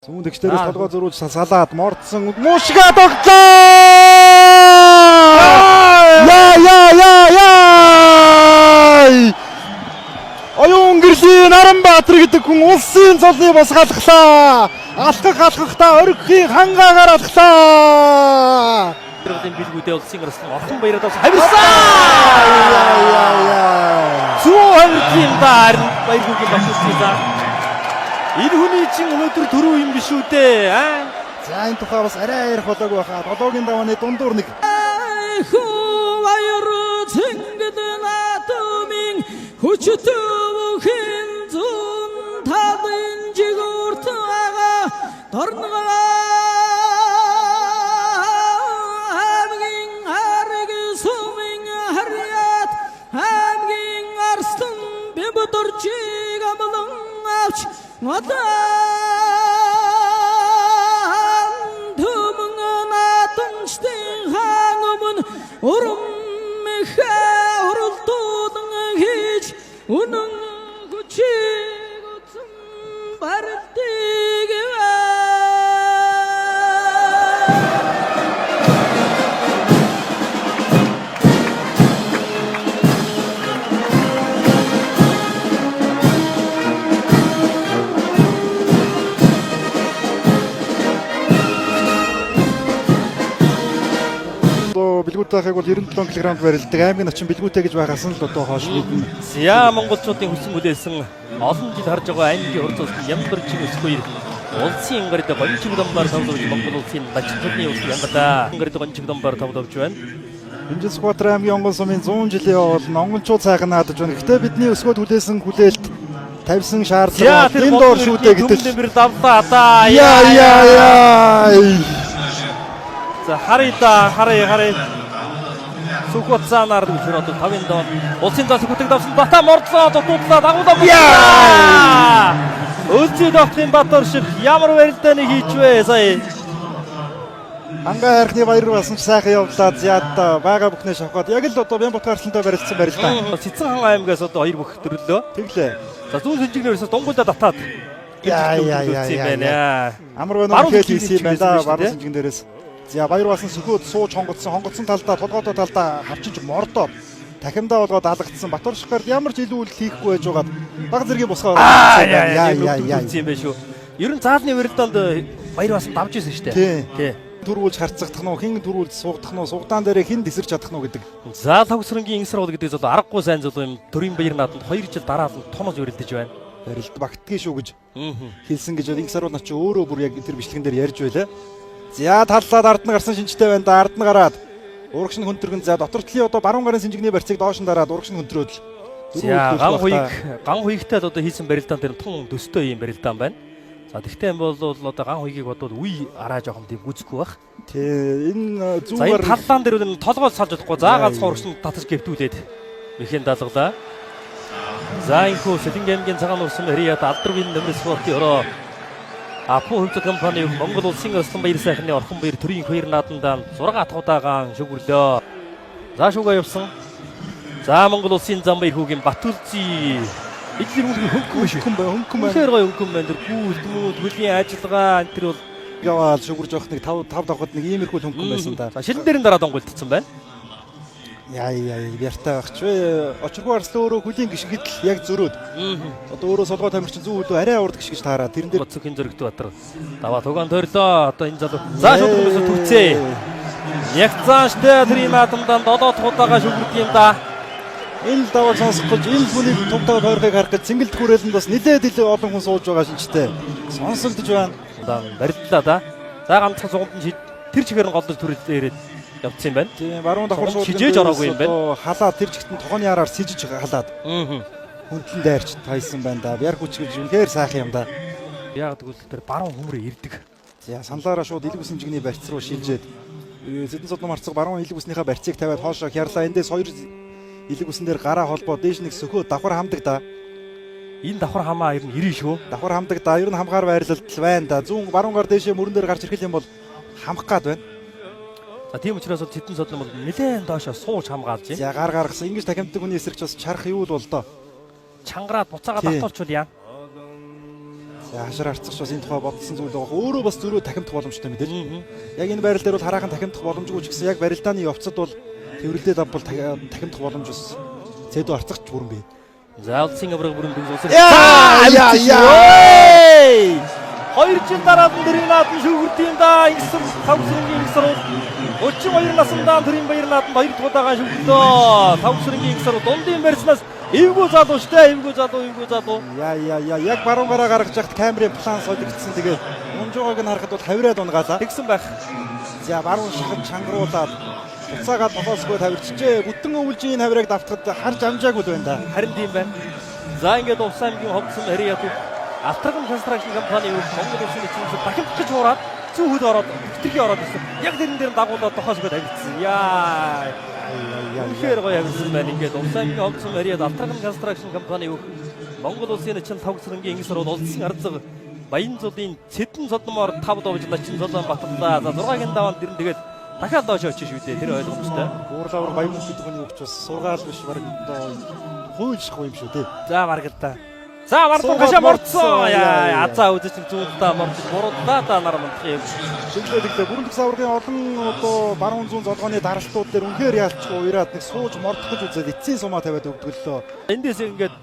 Зүүн дэгчдэрээс толгой зөрүүлж салаад мордсон мушга тоглоо! Оюун гэрлийн Наранбаатар гэдэг хүн улсын золны бос галглаа. Алхахдаа орхихийн хангаагаар алглаа. Тэрийн билгүүдээ улсын арслан орхон баяраад авсан. Хавирсан! Зүү хавиртын даар баяргүйг багтуулсан. Энэ хүний чинь өнөөдөр төрөө юм биш үү дээ. За энэ тухай бас арай ярих болоог байхаа. Долоогийн давааны дундуур нэг. Баяр цэнгэд натмын хүчтөвхэн зүүн талын жигүүртага дорнога хамгийн арг сумын харьяат хамгийн арстан бибдорчиг амлан авч Мадан төмнатан штин хангомн урмха урултудан хийж үнэн хүчиг утсан бартиг Билгүүтэйхийг бол 97 кг барилдаг. Аймгийн начин билгүүтэй гэж байгаас нь л одоо хоош мэднэ. За монголчуудын хүссэн хүлээсэн олон жил харж байгаа аймгийн урд улсын Ямбар чиг өсгөөр улсын гарид гончиг домбар тавлуулж Монгол улсын дачилтны улс Ямбарда гарид гончиг домбар тавлуулж байна. Хэмжээ Скватер аймгийн онгон сумын 100 жилийн болно. Онголчууд сайхан наадаж байна. Гэхдээ бидний өсгөөд хүлээсэн хүлээлт тавьсан шаардлага энэ доор шүү дээ гэдэг. Төмөр давлаа да. За харъя. Сүхвцаанаар үлхэр одоо 5-ын доо улсын зас хүтэг давсан Бата мордлоо дутуудлаа дагуулаа. Өлзий доктын Батар шиг ямар барилдааны хийчвэ сая. Ангаа хайрхны баяр басан ч сайхан явлаа. Зяад бага бүхнээ шавхаад яг л одоо Бямбат гартлантай барилдсан барилдаа. Цэцэн хан аймгаас одоо 2 бүх төрлөө. Тэглээ. За зүүн сэнжигнээс дунгуйлаа татаад. Амар байна уу гэж хэлсэн юм байна. Баруун сэнжигэн дээрээс. За баяр басан сөхөөд сууж хонгоцсон талдаа толгойдоо талдаа хавчиж мордоод дахиндаа болгоод алгацсан Батар шихаар ямар ч илүү үйл хийхгүй байж байгаад баг зэргийн босгоо юм байна шүү. Ер нь заалны барилдаанд баяр басан давж исэн шүү дээ. Тий. Төрүүлж харцагдах нь хин төрүүлж суугдах нь сугдаан дээр хин тесэрч чадах нь гэдэг. Заал хавсрангийн инсрол гэдэг зол аргагүй сайн зол юм төрийн баяр нааданд 2 жил дараа нь тонож барилдаж байна. Барилд багтдгийг шүү гэж хэлсэн гэж инх саруул наа чи өөрөө бүр яг тэр бичлэгэн дээр ярьж байлаа. За таллаад ард нь гарсан шинжтэй байна да ард нь гараад урагш нь хөнтөргөн за дотор талын одоо баруун гарын сэнжигний барьцыг доош нь дараад урагш нь хөнтрөөд л. За ган хуйгтай одоо хийсэн барилдаан дээр тун төстэй юм барилдаан байна. За тэгтээ бол одоо ган хуйгийг бодвол үе араа жоохон тийм гүцэхгүй байх. Тий энэ За зүгээр энэ таллаан дээр нь толгой салж чадахгүй заагаад урагш нь татаж гэртүүлээд мэхэн даалгалаа. За инхүү Сэлэнгийн цагаан урсан Харият алдарвын нэмэр спортын ороо Апу хөлтөг компани Монгол улсын арслан баяр сайхны орхон баяр төрийн хоёр наадандаа 6 атгуудаагаан шүгүрлөө. За шугаа явсан. За Монгол улсын зам баяр хүүгийн Батүрзий эдгээр хөнгөн байна. Үнэхээр гоё хөнгөн байна. Гүйлтмүүд хөлийн ажиллагаа энэ төр бол яваал шүгүрж явах нэг 5 давхад нэг иймэрхүү хөнгөн байсан да. За шилэн дээрэн дараа донгуйлдсан байна. Яртай багч вэ. Очиргүй арслан өөрөө хөлийн гიშгэд л яг зөрөөд. Одоо өөрөө солгой тамирчин зүүн хөлөө арай урд гიშгэж таараа. Тэрэн дээр Цөхийн зөрөгт Батар. Даваа тугаан торлоо. Одоо энэ залуу. За шугуурээс төвцээ. Ягцааштай тэрийн наадамдаа 7 дахь удаага шүгүрд юм да. Энэ л даваа сонсох гэж энэ хүний тувтаа тойрхыг харах гэж цэнгэлд хүрээлэнд бас нилээд илүү олон хүн сууж байгаа шинжтэй. Сонсогдож байна. Барилдлаа да. За ганцхан сугамд нь тэр чигээр нь голдож түрээд ирээд явцсан юм байна. Тийм баруун давхар шууд хижээж ороогүй юм байна. Халаад тэр чигт нь тогооны яраар сэжиж халаад. Хөндлөн дайрч тайсан байна да. Яр хүч гэж үнэхээр сайхан юм да. Яг тэгвэл тэр баруун хөмрөө ирдэг. За саналаараа шууд илэг үсэмжигний барьц руу шилжээд Сэдэн содном арцаг баруун илэг үснийхээ барьцыг тавиад хоошоо хярлаа. Эндээс 2 илэг үсэн дээр гараа холбоо дээш нэг сөхөө давхар хамдаг да. Энэ давхар хамаа ер нь ирнэ шүү. Давхар хамдаг да. Ер нь хамгаар байрлалт байна да. Зүүн баруун гар дээшээ мөрөн дээр гарч ирэх юм бол хамах гад байна. За тийм учраас Сэдэн содном бол нэлээд доошоо сууж хамгаалж байна. За гар гаргасан ингэж дахимтдаг хүний эсрэгч бас чарах юу л бол доо. Чангараад буцаагаад автуулчул яа. За хашир харцагч бас энэ тухай бодсон зүйл байгаа. Өөрөө бас зөрөө тахимдах боломжтой мэдээж. Яг энэ байрал дээр бол хараахан тахимдах боломжгүй ч гэсэн яг барилдааны явцад бол тэрвэрлээд авбал тахимдах боломж бас цэдүү харцагч бүрэн бий. За улсын авраг бүрэн дүнс усар. Яа! 2 жил дараа дэрийн наадам шүүгэрдэм да ингэсэн тавсрынгийн ингэсрүүд 32 наснда дэрийн баяр наадамд 2 дахь удаага шүүгдөө. Тавсрынгийн ингэсрүүд дундын барьснаас эвгүй залуу штэ эвгүй залуу. Яа яг баруун гараа гаргаж яхад камерын план солигдсон. Тэгээд унжуугааг нь харахад бол хавираад унгаалаа. Тэгсэн байх. За баруун шахаж чангаруулаад буцаагаад тохоосгүй тавирчжээ. Бүтэн өвлж энэ хавирыг давтахад харж амжаагүй байна да. Харин тийм байна. За ингээд Улс аймгийн ховцсон Ариат Автраган констракшн компани Монгол улсын эцэгээс дахин гэж хуураад зүүн хөд ороод хитрхи ороод ирсэн. Яг тэрэн дээр дагуулаад тохоосгүй тавирчсан. Яа. Үнэхээр гоё явсан байна. Ингээд Улс аймгийн ховцсон Ариат Автраган констракшн компани Монгол улсын эцэг тавцрынгийн ингэсрүүд улсын арзаг Баянзуудын Цэдэн содномоор 5 довж Начин Солон батлаа. За 6-гийн даваанд дэрэн тэгээд дахиад доош очиж шүү дээ. Тэр ойлгомжтой. Гуурлавар баян гэдэг хүний өгч бас сургаал биш баг одоо хуйлшгүй юм шүү дээ. За бараг л да. За мартан гашаа морцсон. Яа азаа үзэж зүүндээ морцож буруудаа да нар мандах юм. Шиглэлэгдээ бүрэн төгс аваргын олон одоо баруун зүүн золгооны даралтууд дээр үнэхээр яалчгүй уяраад нэг сууж мордох гэж үзээд эцсийн сумаа тавиад өгдөглөө. Эндээс ингээд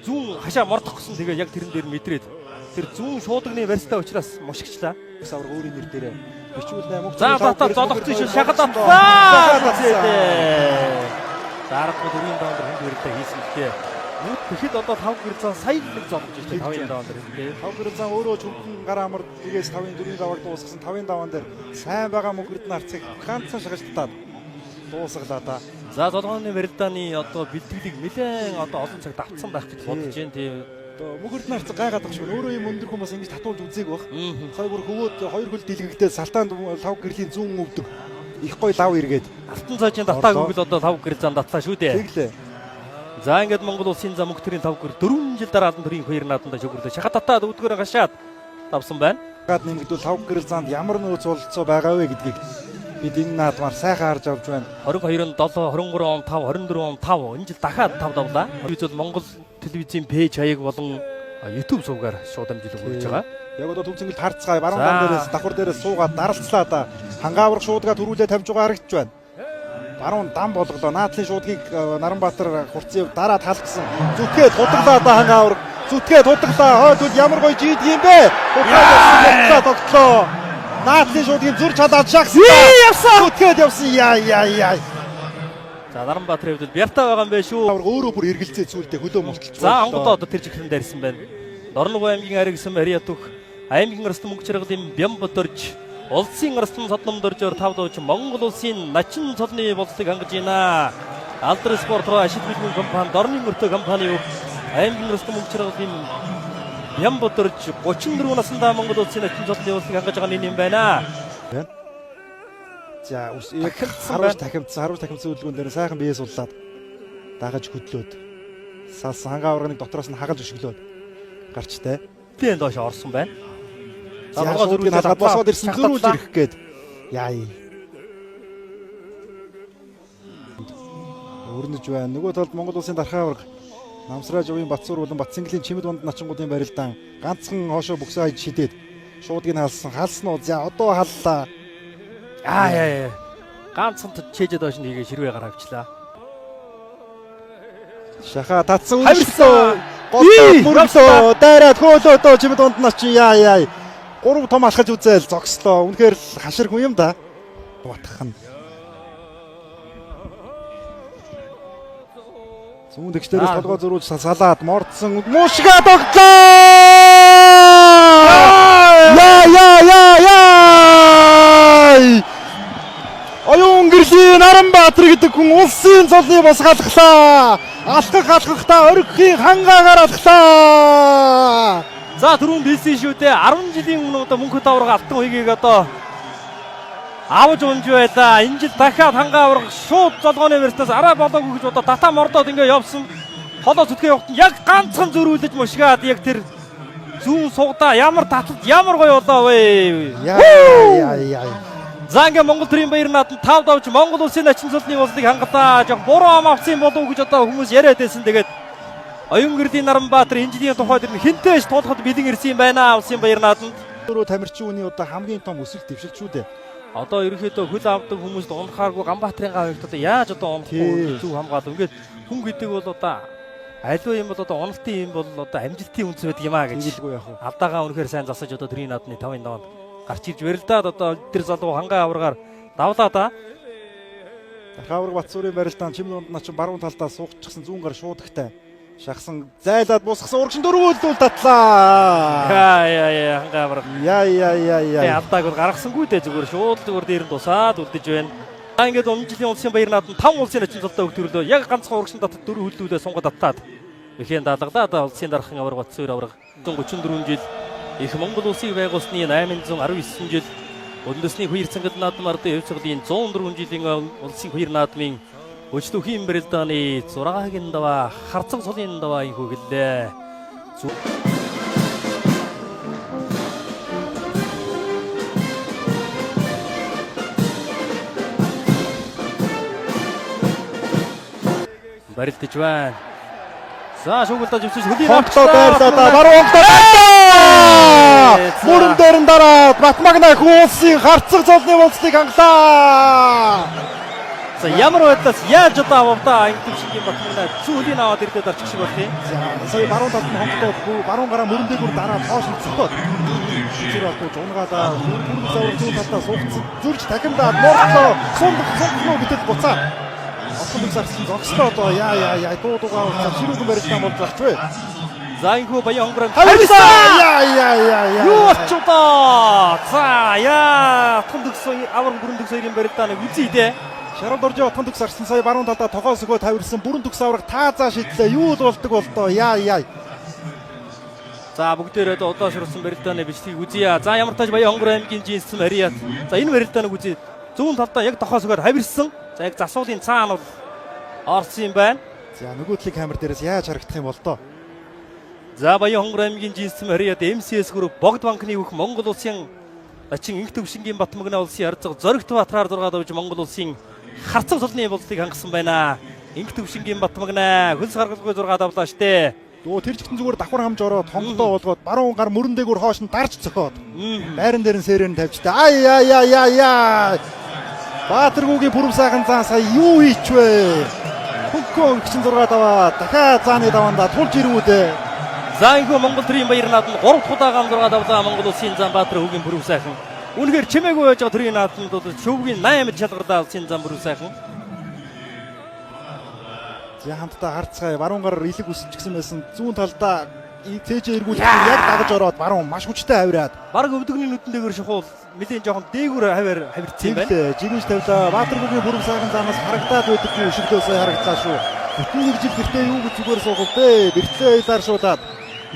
зүүн хашаа мордох гэсэн тэгээд яг тэрэн дээр мэдрээд тэр зүүн шуудагны барьстай учраас мушигчлаа. Төгс аварга өөрийн нэр дээрээ бичүүлнэ мөн. За батаа зодогцсон шиг шахаад автлаа. Зарахгүй дөрвийн доонд хүнд хэрэгтэй хийсэн гэдэг. Нүд тэгэхэд одоо 5 гэрзан сая нэг зодож ирсэн 5-ын даваан дээр тийм. 5 гэрзан өөрөө чүмхэн гараа амар нэгээс 5-ын 4-ийн давааг дуусгасан 5-ын даваан дээр сайн байгаа мөнгөрд нь арцыг ганцхан шагаж татаад дуусглаа та. За золгооны барилдааны одоо бэлтгэлийг нэлээд одоо олон цаг давтсан байх гэж бодож байна тийм. Одоо мөнгөрд нь арцыг гайгаад байгаа шүү. Өөрөө юм өндөр хүмүүс ингэж татуулж үзээг баг. Сая бүр хөвөөд 2 хөл дэлгэгдээ салтаанд 5 гэрлийн зүүн өвдөг. Их гой лав эргээд. Алтан цаашийн татааг өгөл одоо 5 гэрзан татлаа шүү дээ. Тэглээ. За ингээд Монгол улсын зам мөнгөтрийн 5 гэр 4 жил дараа төрийн 2 наадамд шүгүрлээ. Шахаад татаад өвдгөрөө гашаад тавсан байна. Гад нэмэгдвэл 5 гэр занд ямар нөөц болцоо байгаа вэ гэдгийг бид энэ наадмаар сайхан харж авч байна. 22 он 7, 23 он 5, 24 он 5 энэ жил дахиад 5 давлаа. Бид бол Монгол телевизийн пэйж хаяг болон YouTube сувгаар шууд амжилт хүргэж байгаа. Яг одоо төв зингэл харцгаая баруун дан дээрээс давхар дээрээс суугаад даралцлаа да. Хангааврах шуудгаа төрүүлээ тавьж байгаа харагдж байна. Баруун дан болголоо. Наадлын шуудгийг Наранбаатар хурцын дараад халгсан. Зүтгээд хутглаа да хангааврах. Зүтгээд хутглаа. Хойдвол ямар гоё жийд юм бэ? Хутглаа тогтлоо. Наадлын шуудгийг зүр чадаад шахсан. Зүтгээд явсан. Яа. За Наранбаатар хэвдэл бяртаа байгаа юм байна шүү. Өөрөө бүр эргэлзээ зүйлдээ хөлөө мулталж. За онгодоо одоо тэр чихрэн дайрсан байна. Дорногов аймгийн Аригсан Ариат ух аймгийн арстан мөнгө чаргалын Бямбатөрж улсын арстан содном дөржөөр 5 дууч Монгол улсын Начин цолны болцыг хангаж байна. Алдар спорт руу ашиг бүлгийн компани Дорны мөртөө компани ух аймгийн арстан мөнгө чаргалын Бямбатөрж 34 наснда Монгол улсын Начин цолны болцыг хангаж байгаа юм байна. За харуулж тахимдсан хөдөлгөөн дээр сайхан бие суллаад дагаж хөдлөөд салсан хангааврыг дотроос нь хагалж өшөглөөд гарчтай. Тэн доош орсон байна. За боргоо зүрхийг халаад босоод ирсэн зөрүүл ирэх гээд. Яа. Өрнөж байна. Нөгөө талд Монгол улсын дархаа аварга Намсрааж өвийн Батсуур болон Батцэнгэлийн Чимэд унд начингуудын барилдаан ганцхан хоошоо бүксээ хаяж шидээд шуудгийг халсан уу. За одоо халлаа. Яа. Ганцхан чэжэд доош нь хийгээ ширвээ гаравчлаа. Шаха татсан үлсэн. Мөрөглөө дайраад хөөлөө Чимэд унд начин яа. 3 том алхаж үзээл зогслоо. Үнэхээр л хаширгүй юм да. Батхан. Зүүн дэгчдэрээс толгой зөрүүлж салаад мордсон мушгаа тогтлоо. Яа. Оюун гэрлийн Наранбаатар гэдэг хүн улсын цолны бос халахлаа. Алхахдаа орхихийн хангаагаар алхлаа. За түрүүн хэлсэн шүү дээ 10 жилийн өмнө одоо мөнхөд аварга алтан хуйгийг одоо авж унж байлаа. Энэ жил дахиад хангаа аварга шууд золгооны верстээс арай болоогүй гэж одоо татаа мордоод ингээ явсан. Холоо зүтгэе явахт яг ганцхан зөрүүлж мушгаад яг тэр зүүн сугдаа ямар татлж ямар гоё болоо вэ. Яа. За ингээ Монгол төрийн баяр наадам 5 давж Монгол улсын Начин цолны болцыг хангалаа. Жог буруу ам авсан болов уу гэж одоо хүмүүс яриад байсан. Тэгээд Оюнгэрлийн Наранбаатар энэ жилийн тухайд хинтээш тулахад бэлэн ирсэн юм байна. Улсын баяр нааданд. Өөрөө тамирчин үний одоо хамгийн том өсөлт дэвшилч шүү дээ. Одоо ерөнхийдөө хөл авдаг хүмүүст унахааргүй Ганбаатарын гавьд одоо яаж одоо унахгүй зүг хамгаалав. Ингээд хүн гэдэг бол одоо альва юм бол одоо уналтын юм бол одоо амжилтын үндэс байдаг юм аа гэж. Хэлгүй яах вэ? Алдаагаа үнэхээр сайн засаж одоо тэрийн наадны 5-ын даванд гарч ирж барилдаад одоо тэр залуу хангаа аврагаар давлаа да. Хавраг Батсуурын барилдаан чимнуунд начин баруун талдаа суугчсан зүүн гар шуудагтай. Шахсан зайлаад босгосон урагшин дөрвөлдүүл татлаа. Яа хангаа авраг. Яа. Алдааг бол гаргасангүй дээ зүгээр дээр нь тусаад үлдэж байна. Ингээд жилийн улсын баяр нааданд 5 улсын ачин золтой өгтөрлөө яг ганцхан урагшин татад 4 хөллүүдээ сунгад татаад. Мэхийн даалгадаа улсын дархан авраг Батсуур авраг 34 жил их Монгол улсыг байгуулсны 819 жил үндэсний хоёр цангад наадам ардын явцгын 104 жилийн улсын хоёр наадмын өчлөхийн барилдааны 6-гийн даваа харцаг цолын даваа ийхүү гэлээ. Барилдаж байна. За шуугилдаж өвчөж хөлийн Хонтоо байрлаа. Баруун хонтоо. Мөрөн дээр нь дараад Батмагна хөөсийн харцаг цолны онцлог хангалаа. За ямар байдлаас яаж одоо аваа ингэ шиг юм Батмагна цүлийн аваад ирлээд арчих шиг байна. Сая баруун талд нь хонтоо баруун гараа мөрөн дээгүүр дараад хоош цогтоод. Тэр одоо жунгаадаа мөрөн завар зүүн талдаа суугцсан. Зүрж дахиндаа мордлоо. Сундах битэл буцаа. Отхон зарсан зогслоо одоо яа дуугаа ширүүгэн барилдаан болж багч вэ. За инхүү баян хонгорон Яа. юу очудаа. За яа тундгсоо авраг бүрэн төгсөөрийн барилдааныг үзье дээ. Шарал доржоо отхон төгс арсан сая баруун талдаа тогоос өгөө тавирсан бүрэн төгс авраг таазаа шидлээ. Юу л болдог болдоо яа. За бүгдээрээ одоо ширүүлсэн барилдааны бичлэгийг үзье. За ямар тааж баян хонгор аймгийн жинсэн Мариат. За энэ барилдааныг үзье. Зүүн талдаа яг тогоос өгөө тавирсан. За яг засуулын цаана бол орсон юм байна. За нөгөө талын камер дээрээс яаж харагдах юм бол доо. За баян хонгор аймгийн жинсэн Мариат МСС групп Богд банкны бүх Монгол улсын ачин инх төвшингийн Батмагна улсын арцаг Зоригт Батраар 6 давж Монгол улсын харцаг цолны болцыг хангасан байна. Инх төвшингийн Батмагна хөлс гаргалгүй 6 давлаа штэ. Дөө тэр жигтэн зүгээр давхар хамж ороод хонгодоо болгоод баруун гар мөрөн дээгүүр хоош нь дарж цохоод. Байран дээр нь сэрээр нь тавьжтай. Яа. Баатаргуугийн пүрэв сайхан заа сая юу хийч вэ? Хөнгөн гिचэн 6 даваа дахиад зааны даваандаа тулж ирвүүдээ. За инхүү Монгол төрийн баяр нааданд 3 удаагаан 6 давлаа Монгол улсын зам Баатаргуугийн пүрэв сайхан. Үнэхээр чимээгүй байж байгаа төрийн нааданд бол шөвгийн 8 шалгардаа улсын зам пүрэв сайхан. За хамтдаа харцгаая баруун гараар илэг үсэж гисэн байсан зүүн талдаа цээжээ эргүүлэх яг дагаж ороод баруун маш хүчтэй хавираад бараг өвдөгний нүдэн дээгүүр шахуул нэлийн жоохон дээгүүр хавирцсан юм байна. Жигэнж тавьлаа Баатаргуугийн пүрэв сайхан замаас харагдаад байдаггүй өшөглөөсөө харагдлаа шүү. Бүтэн нэг жил гэртээ юу гэж зүгээр суугав бэ? Бэртлээ илааршуулаад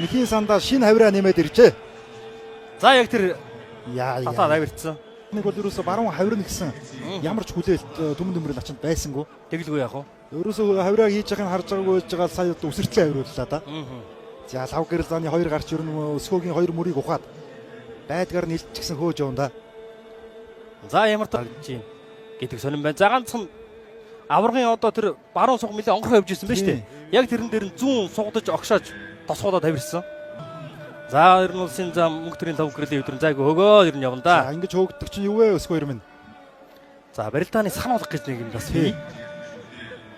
нэхийн сандаа шинэ хавираа нэмээд иржээ. За яг тэр яа. Татаад хавирцсан. Нэг бол ерөөсө баруун хавирна гэсэн ямар ч хүлээлт төмөн дөмрөл ачаад байсангүй. Тэглгүй яах вэ? Ерөөсө хавираа хийж байгааг нь харж байгааг байж байгаа сая одоо үсэртлээ хавирууллаа да. За лав гэрэл зааны 2 гарч өрнө өсгөөгийн 2 мөрийг ухаад байдгаар нь илтчихсэн хөөж явна да. За ямар тагж юм гэдэг сонирн байна. За ганцхан аврагын одоо тэр баруун суг нэлээ онгороо явж ирсэн байна шүү дээ. Яг тэрэн дээр нь зүүн сугдаж огшоож тосгоодоо тавирсан. За ер нь улсын зам мөнгө төрийн тав гэрлийн өдрөн зайг өгөө ер нь явна да. За ингэж хөөгдөх чинь юу вэ өсгөө минь. За барилдааны сануулах гэж нэг юм бас бий.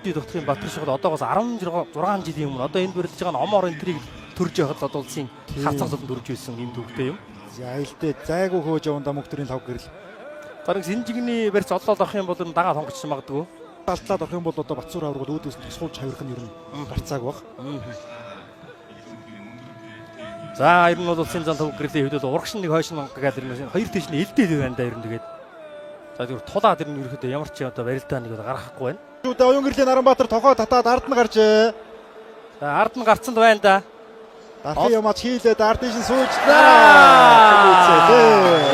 Докторийн Батар шууд одоогоос 16 жилийн өмнө одоо энд барилдаж байгаа ном орон энтрийг төрж явахад одоо улсын хацаг зовлон төрж ирсэн юм төвхтэй юм. За илдээ зайгүй хөөж явна мөнгө төрийн тав гэрэл. Бараг синжигний барьц олоод авах юм бол дагаад хонгоч магадгүй. Талтлаад авах юм бол одоо Батсуур аврагууд өөдөөс тусгуулж хавирах нь ер нь гарцааг баг. За ер нь бол улсын зам тав гэрлийн хувьд урагш нэг хойш нь гэдэг юм хоёр тийш нь элдээд байна да ер нь тэгээд. За тэр тулаад ер нь ерөөхдөө ямар ч одоо барилдааныг гаргахгүй байна. Үүтэ Оюнгэрлийн Наранбаатар тогоо татаад ард нь гарчээ. За ард нь гарцсан байна да. Дархын юмач хийлээд ард нь сууж.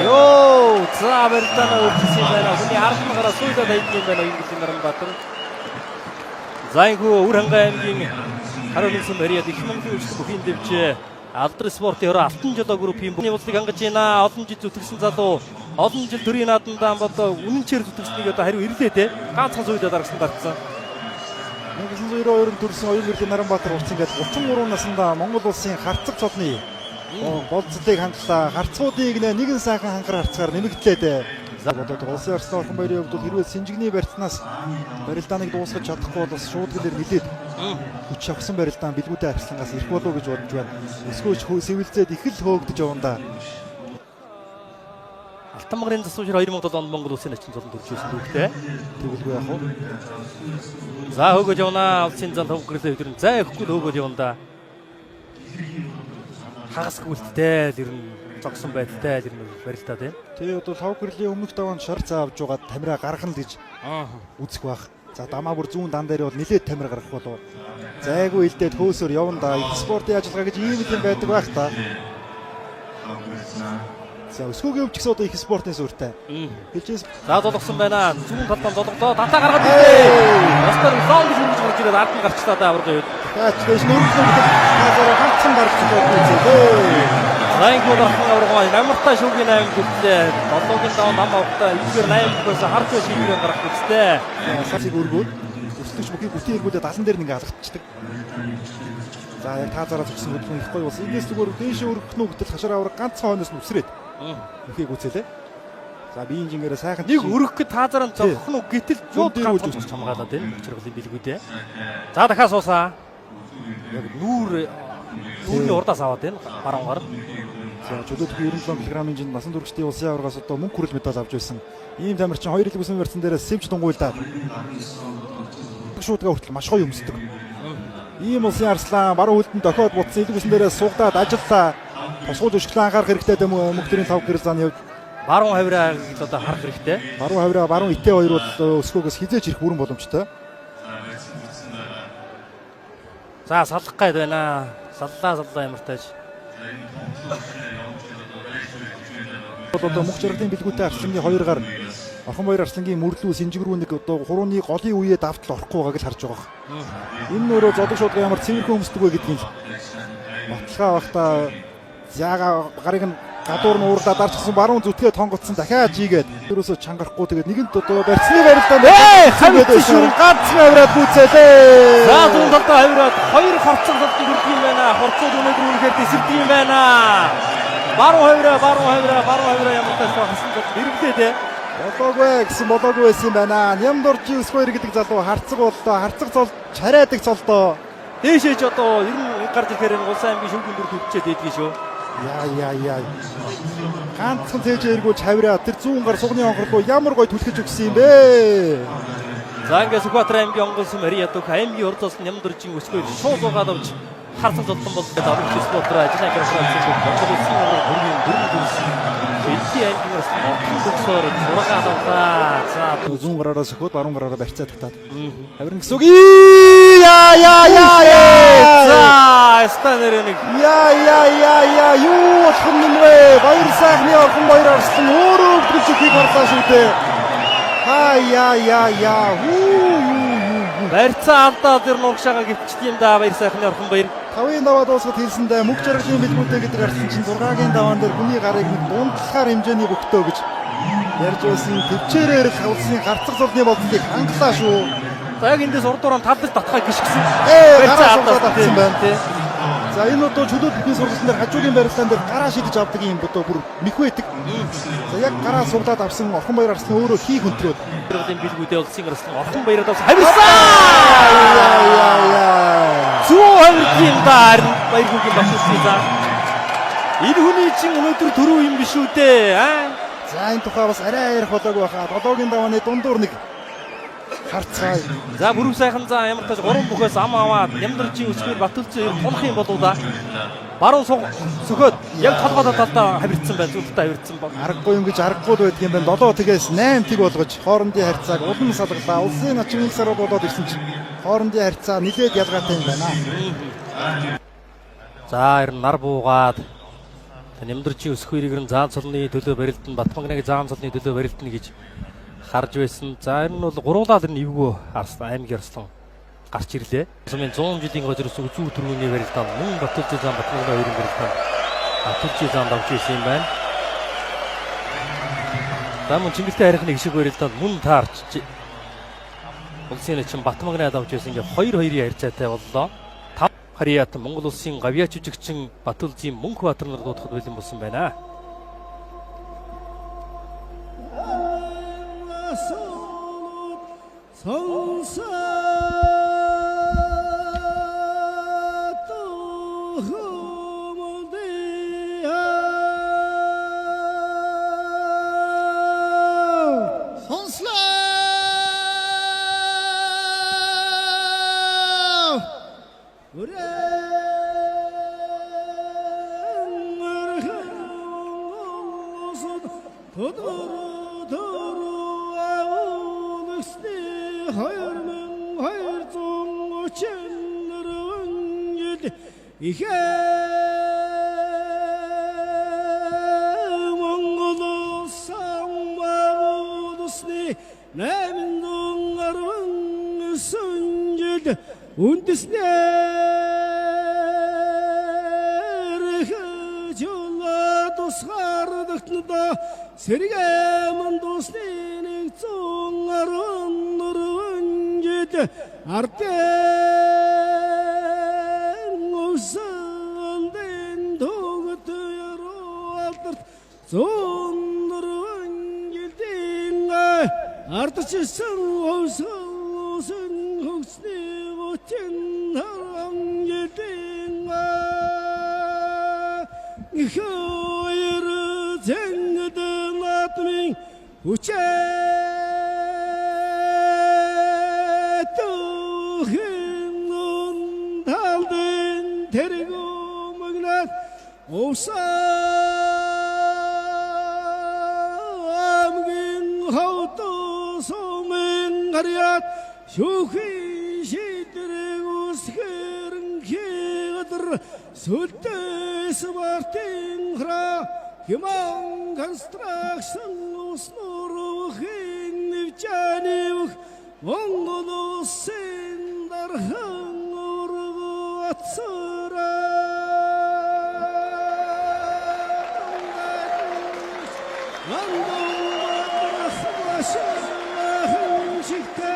Йоо, за барилдаанаа үргэлжлүүлсэн байна. Хүний ард нь гараа суулаад хайдсан байна Оюнгэрлийн Наранбаатар. За инхүү Үр хангай аймгийн Харуулсан Мариад их Монголын өвчтөн бүхийн дэвжээ. Алдар спортын өрөө алтан жолоо группийн бүхний улсыг хангаж байна. Олон жил зүтгэсэн залуу олон жил төрийн наадамдаа одоо үнэнчээр зүтгэснийг одоо хариу ирлээ те. Ганцхан сүйдээ дарагсан гарцсан. 1992-нд төрсэн Оюун Наранбаатар улс ингээд 33 наснда Монгол улсын харцаг цолны болцлыг хангалаа. Харцгуудыг нэгэн сайхан хангаар харцгаар нэмэгдлээд за бодоод улсын арслан орхон баярын хувьд хэрвээ Синжигний барьцнаас барилдааныг дуусгаж чадахгүй бол бас шууд гэлээр нилээд хүч авсан барилдаан билгүүдээ арслангаас ирэх болов гэж бодож байна. Өсгөөч сэвэлзээд их л хөөгдөж явна да. Алтанмагрын засвар 2007 онд Монгол улсын начин золонд төрж байсан дүүхтэй. Тэгвэл яг уу. За хөөгөж явна. Улсын зал хөвгөрлөө өдөр нь за өгөхгүй хөөгөж явна да. Хагас гүйлттэй л ер нь зогсон байдалтай л ер нь барилтаа тийм. Тэгээ бол хав гэрлийн өмнөх даваанд шор заавж байгаа тамираа гаргах нь гэж үзэх байх. За дамаа бүр зүүн дан дээр бол нилээд тамир гаргах болов. Зайгүй илдээд хөөсөөр явна да. Спортын ажиллагаа гэж ийм юм байдаг байх та. За өсгөөгийн өвч гэсэн одоо их спортын суурьтай. Хэлжээс за золгосон байна. Зүүн талдаа золгодоо татаа гаргаад ирлээ. Бастар лон гэж үргэлж гарч ирээд ард нь гарчлаа да авраг юу. Кач нөрөлдөө хатсан гарч байгаа. Лайнгууд аврагаа намартай шүүгийн 8 гүтлээ. 7-гийн даваа нам авахтаа эдгээр 8 гүлээс харж шийдвэр гаргах гэжтэй. Сасыг өргөөд өсөлтөж бүхий бүтийн эргүүдээ далан дээр ингээ алгацдаг. За яг таазаараа зогсон хөдөлгөөн их гоё болсон. Ингээс зүгээр дээшээ өргөх нь гэтэл хашаар авраг ганцхан хойноос нь үсрээд. Бүхийг үцээлээ. За би инженерээ сайхан нэг өргөх гэд таазаараа зогсох нь гэтэл юу ганцхан хамгаалаад байна. Чиргалын билгүүдээ. За дахиад суусаа. Яг нүүрний урдаас аваад байна. Баруун гар. За чөлөөтгөө 97 кг хэмжээнд насан туршидын улсын аваргаас одоо мөнгө хүрэл медаль авч байсан. Ийм тамирчин 2 жил бүсэн барьсан дээрээ сэвж дунгуйлдаад. Шуудгаа хүртэл маш гоё өмсдөг. Ийм улсын арслан баруун хөлдөнд дохиод бутсан илэг бүсэн дээрээ суугдаад ажиллаа. Тусгууж өшгөлөн анхаарах хэрэгтэй юм уу? Мөнгөний 5 гэр зааны хувьд баруун хавраа одоо харах хэрэгтэй. Баруун хавраа, баруун итэ хоёр бол өсгөөгөөс хизээж ирэх бүрэн боломжтой. За салах гээд байна. Саллаа ямар тааж. Одоо мөх жаргалын билгүүтэй арслангийн 2 гар орхон баяр арслангийн мөрлөө синжиг рүү нэг одоо хурууны голын үеэ давтал орохгүй байгааг л харж байгаа. Энэ нөрөө зодог шуудга ямар цэвэрхэн өмсдөг вэ гэдгийг баталгаа багтаа яага гарыг нь гадуур нь уурлаа дарчихсан баруун зүтгээ тонгоцсон дахиад жигээд ерөөсө чангарахгүй тэгээд нэгэнт одоо барьцны барилдаанд хавьд шүү ганцхан аваад бүцээлээ. За зүүн талдаа хавраад 2 хорцог толтон хүрдэг юм байна. Хорцууд өнөөдөр үнэхээр дэсэрдэг юм байна. Баруун хавраа ямар тааш хасан толтон хэрэглээ. Болоогүй гэсэн болоогүй байсан юм байна. Нямдоржи өсгөөр гэдэг залуу харцаг боллоо. Харцаг цол чарайдаг цолдоо. Дээшээж одоо ер нь гарч ирэхээр улсын аймгийн шүүхийн дүр төвчээд байдгийг шүү. Яа. Ганцхан цээж эргүүлж хавраа тэр зүүн гар сугны онхорлоо ямар гоё түлхэж өгсөн юм бэ. За ингээс Сүхбаатар аймгийн онгоцсон Мариятук аймгийн урдаас нямдоржин өсгөөр шууд угаад авч харцаг золтон болдог аврагч спортоор ажиллаж байгаа Монгол улсын өргөн дөрвөн Элти аймгийн спортоор зураг авлаа. За зүүн гараараа сөхөд баруун гараараа барьцаад татаад. Хаврын гэсэн үг. За станер нэг. Яа юу болох юм бэ? Баяр сайхны орхон баяр арслан өөрөө өвдгөж ихийг харлаа шүү дээ. Яа. Барьцаа алдаа тэр нугшаага гिचдэг юм да баяр сайхны орхон баяр. 5-ын даваа дуусгад хэлсэндээ мөх жаргалын билгүүдээ гэдэг арслан чинь 6-гийн даваан дээр хүний гарыг нэг дундлагаар хэмжээний бөгтөө гэж ярьж байсан төвчээрээр хавлсны гарцаг золны болцыг хангалаа шүү. За яг эндээс урдуураа талдаж татхаа гიშгсэн. Барьцаа алдаа татсан байна тий. За энэ одоо чөлөөтгөний сургалтын дээр хажуугийн барилдаан дээр гараа шидэж авдаг юм бодоо бүр мэх байдаг. За яг гараа суглаад авсан орхон баяр арслан өөрөө хийх өнтрөөд Тэргийн билгүүдээ улсын арслан орхон баяраад авсан. Хавирсан! Зүү хавирсан да харин баяр хүүгийн багшилсан за. Энэ хүний чинь өнөөдөр төрөө юм биш үү дээ. За энэ тухай бас арай ярих болоогүй байхаа. 7-гийн давааны дундуур нэг харцгаа. За бүрэн сайхан за ямар тааж 3 бүхээс ам аваад нямдоржийн өсгөр баталцсан тунах юм болоо да. Баруун сөхөд яг толгойдоо талдаа хавирцсан байна. Зүгтээ хавирцсан баг. Аргагүй юм гэж аргагүй байдаг юм байна. 7 тэгээс 8 тэг болгож хоорондын харьцааг улам салгалаа. Улсын начин нэг сарууд болоод ирсэн чинь хоорондын харьцаа нилээд ялгаатай юм байна. За ер нь нар буугаад нямдоржийн өсгөрийг нь заан цолны төлөө барилдан Батмагнагийн заан цолны төлөө барилдан гэж харж байсан. За энэ нь бол гуруулаад энэ эвгүй аймгийн арслан гарч ирлээ. 100 жилийн гожроос үзүү төрөний барилдаан мөн Батүржи заан Батмагнаа хоёрын барилдаан Батүржи заан давж ирсэн юм байна. За мөн Чингэлтэй харихны гişиг барилдаанд мөн таарч Улсын элчин Батмагнад авч байсан ингээ 2-2-ийн харьцаатай боллоо. Харият Монгол улсын гавьяа жүжигчин Батүлжийн Мөнхбаатар нар дуудахад бэлэн болсон байна. Сэргэмэн дусныг зунгаран нөрөнжид артэн усандэн дугт яралдарт зунрөнжидин артчсан усан хөгсний утин харамжидин ихойр зэнгд натмин uchetun daldin tergu magnat osamgin hauto somen hariat shuhi shidregus herng khidr sultes martin hra Химан констракшн уснурухин невчанивх Монгол улсын дархан ургу атсара Монгол бадрахмашахан шигте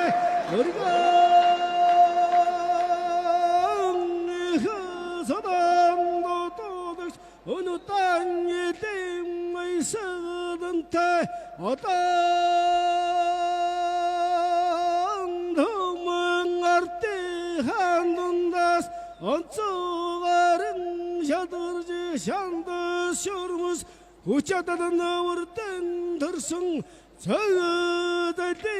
өргөн задан дотодогч өнөтан Садантай отан дымын арты хандындас онцуғарын жадыржы шанды шөрміз Учатадан ауырдың тұрсын сөйдәді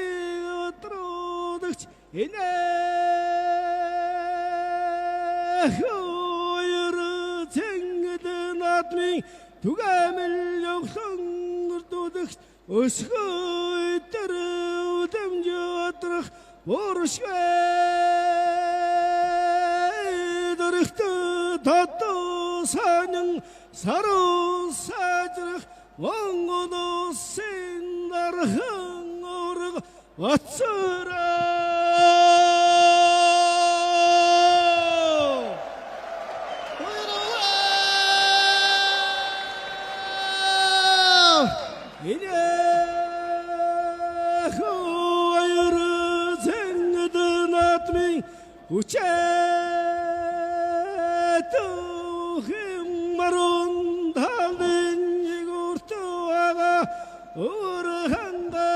отырудықч ене ойыры теңгідің атмың Түгәміл жоқсын ұртудық Өсхөй түрі өтім жөтірік Борышқа дұрықты татты саның Сару сәтірік Оңғыны сендарғың ұрық Атсыра Учетухим марун далдин жигуртуага урханда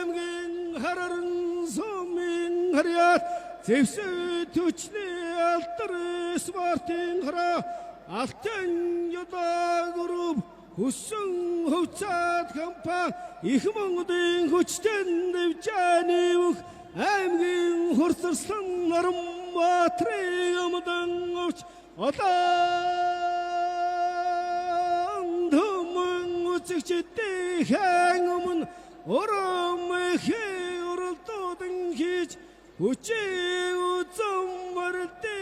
эмгин харарын сомин хариат зевсү түчни алтырыс мартин хара алтын яда груп хүссэн хөвцат кампан их монгодын хүчтэн дэвчанивх аймгийн хурцарсан нарам баатрыг амдан авч отан дымын үцэгчтэй хэн өмнө ором хээ уралдуудын хийж хүчээ үзэн мөрдөө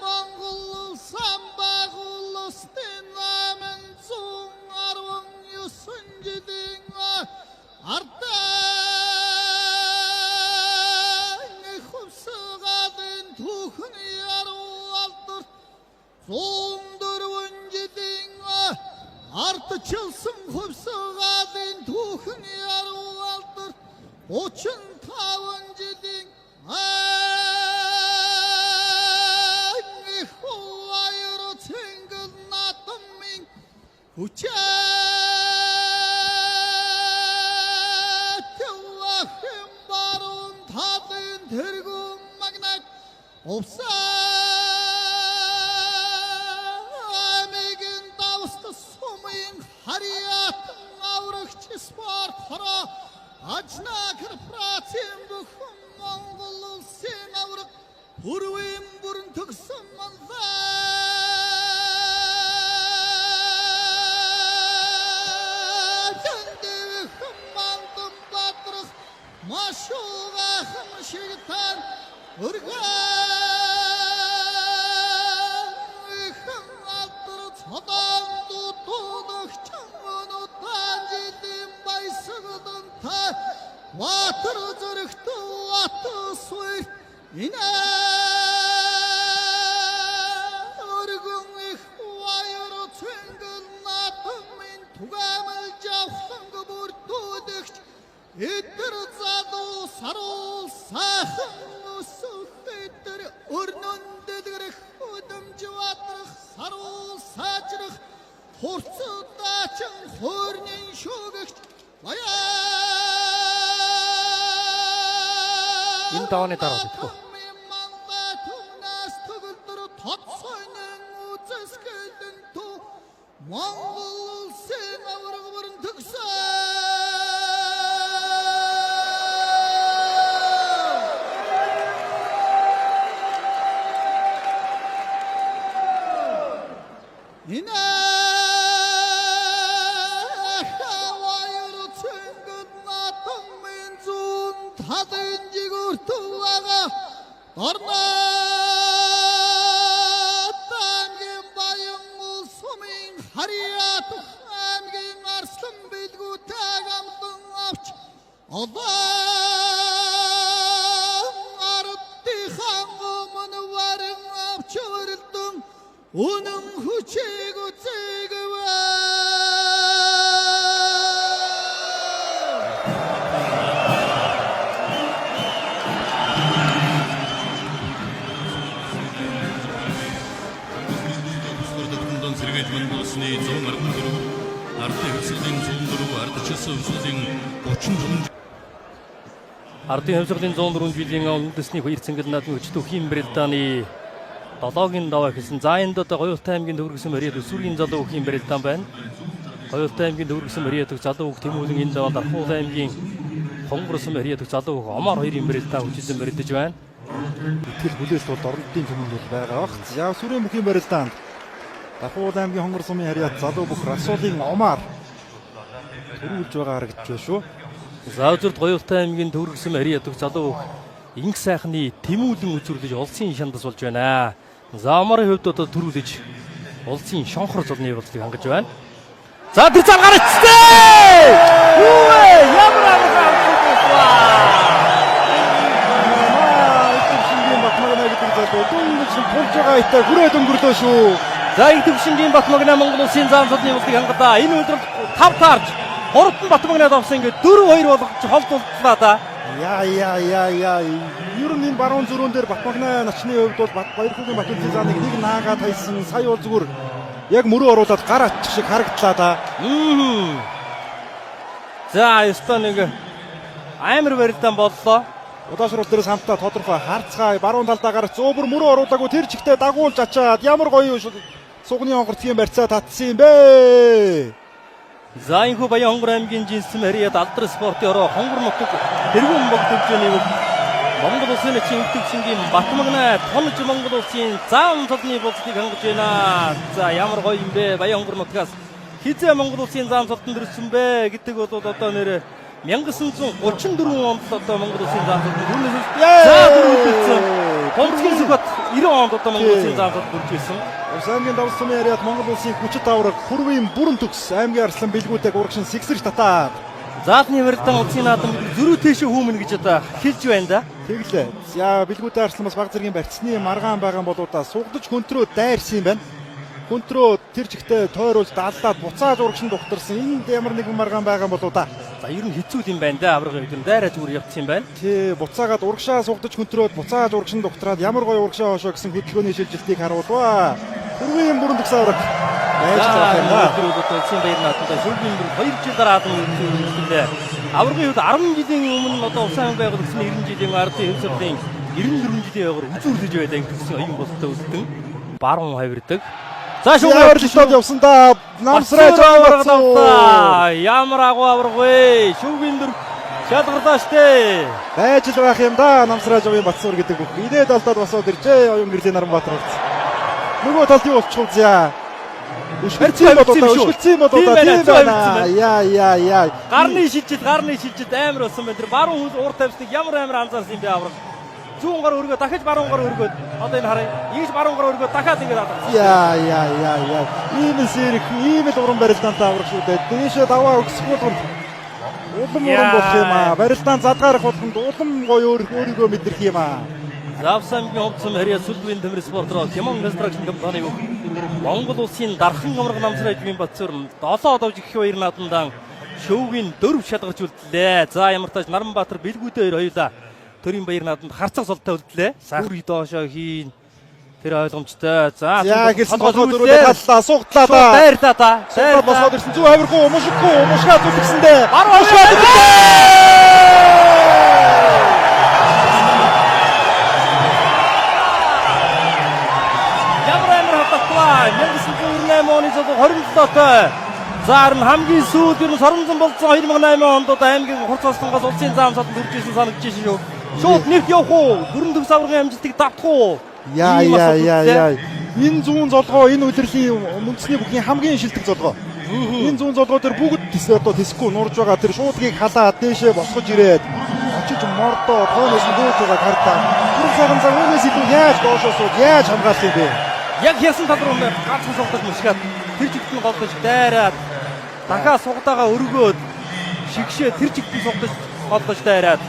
Монгол самбаг улсын намын 119 жилийн ардын хувьсгалын түүхэн яруу алдарт 104 жилийн ардчилсан хувьсгалын түүхэн яруу алдарт 35 жилийн Хуайро цэнгэл натамын Хүчээтэвахим баруун талын тэргүүн магнат Овсамигийн давст сумын харьяат аврагч спорт хороо Ажна корпорацийн бүхэн Монгол улсын авраг Хүрвийн бүрэн төгсөн манлаа Тэндээхэн мандам батрах Машуугахан шигтан Үргэхэн алдарц Ходаан дутуудах чангонуудaan жилийн баясгалантай Ватар зэрэгт ватар суйр Инэ өргөн их ваяро цэнгэл натамын тугамал жавхан бүрдүүдэгч Эдэр залуу саруул сахан өсөх эдэр өрнөн дэлгэрэх өдөмж ватрах саруул саажрах Хурцудаачин хуурнын шүгэгч Энэ давааны дараа битгүү. Монгол улсын авраг бүрэн төгсөн Инэ хавайр цэнгэн натамын зүүн талын жигүүртүвага Орнотангийн баян улсумын харьяат аймгийн арслан билгүүтэй амтан авч Олон ардынхан өмнө варан авч өрөлдөн Үнэн хүчийг үзээгвэ Сэргээж Монгол улсны 114 ардын хөвсгөлийн 104 ардчилсан хөвсгөлийн 34 Ардын хөвсгөлийн 104 жилийн үндэсний хоёр цэнгэл наадмын өчтөв Хим Британий 7-гийн даваа хэлсэн. За энд одоо Гоёлтай аймгийн төвөргсөн Мариад Өсвөргийн залуу Хим Британ байна. Гоёлтай аймгийн төвөргсөн Мариад залуу хөх Тэмүүлэн энэ даваад Архуул аймгийн Хонгорсон Мариад залуу хөх Омар хоёрын Британ хүчилэн барьдаж байна. Итгэл хүлээлт бол орнодын түмэнд бол байгаа бах. За сүрийн бүхийн барилдаанд Дархуул аймгийн хонгор сумын харьяат залуу бүх Расуулын Омар төрүүлж байгаа харагдаж байна шүү. За үзэрд Гоёлтай аймгийн төвөргсөн Мариад залуу хөх Инх сайхны Тэмүүлэн үзүүлж улсын шандас болж байна. За Омарын хувьд одоо төрүүлж улсын шонхор зулны явдлыг хангаж байна. За тэр цаал гарчихжээ! Юу вэ? Ямар амгалан тулж байгаа итэ хүрээд өнгөрлөө шүү. За их төвшингийн Батмагна Монгол улсын зам зулны явдлыг хангадаа. Энэ өдрөд 5 таарч 3 Батмагнад авсан ингээд 4-2 болгож холдууллаа да. Яа. Ер нь энэ баруун зүрүүн дээр Батмагна начны хувьд бол Баярхуугийн Батүрийн зааныг нэг наагаад хайсан. Сая бол зүгээр яг мөрөө оруулаад гар атчих шиг харагдлаа да. За Эстоник амар барилдаан боллоо. Удаашрал дээрээс хамтдаа тодорхой харцгай баруун талдаа гарч зөөр мөрөө оруулаагүй тэр чигтээ дагуулж ачаад ямар гоё сугны хонгорцгийн барьцаа татсан юм бэ. За энэхүү Баян хонгор аймгийн жинсэн Мариад алдар спортын ороо хонгор нутаг тэргүүн богдолж байгааг Монгол улсын чингтгшингийн Батмагна тонж Монгол улсын зам зулны болцыг хангаж байна. За ямар гоё юм бэ Баян хонгор нутгаас хизээ Монгол улсын зам зултанд ирсэн бэ гэдэг бол одоо нэр 1934 онд одоо Монгол Улсын заан зот за бүрдсэн. Томцгийн сүбат 90 онд одоо Монгол Улсын заан зот бүрдсэн. Улс аймгийн давс сумын яриад Монгол Улсын хүчит авраг хүрвийн бүрэн төгс аймгийн арслан бэлгүүдэг урагшин сэгсэрч татаад. Заадны вэрдэн улсын наадам зөрүү тэшээ хүмүн гэж одоо хэлж байна да. Тэглээ. За бэлгүүтэй арслан бас баг зэргийн барьцны маргаан байгаа болоодаа сугдаж хөнтрөө дайрсан юм байна. Хөнтрөө тэр чигтээ тойруулж даллаад буцааж урагшин духтарсан. Энд ямар нэгэн маргаан байгаа болоодаа. За ер нь хэцүү юм байна да. Авраг хэвдэн дайраа зүгээр явцсан юм байна. Тий, буцаагаад урагшаа сугдаж хөнтрөөд буцааж урагшин духтраад ямар гоё урагшаа хоошоо гэсэн хөдөлгөөний шилжилтийг харуулваа. Хүрвийн бүрэн төгс авраг. Байж байгаа юм да. Улсын баяр наадамтай шүлгийн 2 жил дараа хэлээ. Аврагын хувьд 10 жилийн өмнө одоо улсын аймаг байгуулагдсан 90 жилийн ардын хөвсөлийн 94 жилийн явгар үзүүлж байдаг гэсэн оюун болтой үлдэн баруун хавирдаг. За шүүгээр явсан да. Намсраж аврагтаа. Ямар агуу авраг вэ? Шүүгийн дөр шалгарлаа штэ. Байж л байх юм да. Намсраж авын Батсуур гэдэг бүх. Инээд алдаад босоод иржээ. Оюун гэрлийн Наранбаатар урт. Нөгөө талд юу болчихв зя. Өшгөлцсөн болоо тийм байна. Яа. Гарны шилжил амар болсон байна. Тэр баруун уур тавьсныг ямар анзаарсан юм бэ авраг. Зүүн гар өргөө дахиж баруун гар өргөөд одоо энэ харъя. Ийж баруун гар өргөөд дахиад ингэж авдаг. Яа. Ийм сэрэг, ийм л уран барилдаантай авраг шүү дээ. Дээшээ даваа өгсгөл улам уран болох юм аа. Барилдаан задгаарах болгонд улам гоё өөрийгөө мэдрэх юм аа. Завсангийн хувцас харьяа сүлбийн төмөр спортроо Хямон констракшн компани Монгол Улсын дархан амраг намсраж буйн Батцуур 7 давж их баяр наадамдан шүүгийн 4 шалгарч үлдлээ. За ямар тач Наранбаатар бэлгүүдээ хоёулаа төрийн баяр наадамд харцаг солтой үлдлээ. Сахар доошоо хийн. Тэр ойлгомжтой. За хэлсэн голгоо дөрөвдөө таллаа сугтлаа да. Баярлаа да. Сайн босоод ирсэн зүү хавиргүй мушгаа зүтгэсэндээ. Баруун Заарн хамгийн сүүлд нь соромзон болсон 2008 онд аймгийн хурц ослонгоос улсын заам сатанд үржсэн санагдаж шүү. Шууд нэрт явах уу? Бүрэн төгс аврагын амжилтыг давтах уу? Яа. Энэ зүүн золгоо энэ удирдлийн үндэсний бүхний хамгийн шилдэг золгоо. Энэ зүүн золгоо дээр бүгд одоо тэсгүй нурж байгаа тэр шуудгийг халаад дээшээ босгож ирээд очиж мордоо тоонос дөөж байгаа картаа. Бүр цагаан цаг өнөөс илүү яаж доошоосоо яаж хамгаалах юм бэ? Яг хийсэн тал руу ганцхан сугдаж мушгаад тэр чигтэн голдож дайраад дахиад сугдаага өргөөд шигшээ тэр чигтэн сугдаж голдож дайраад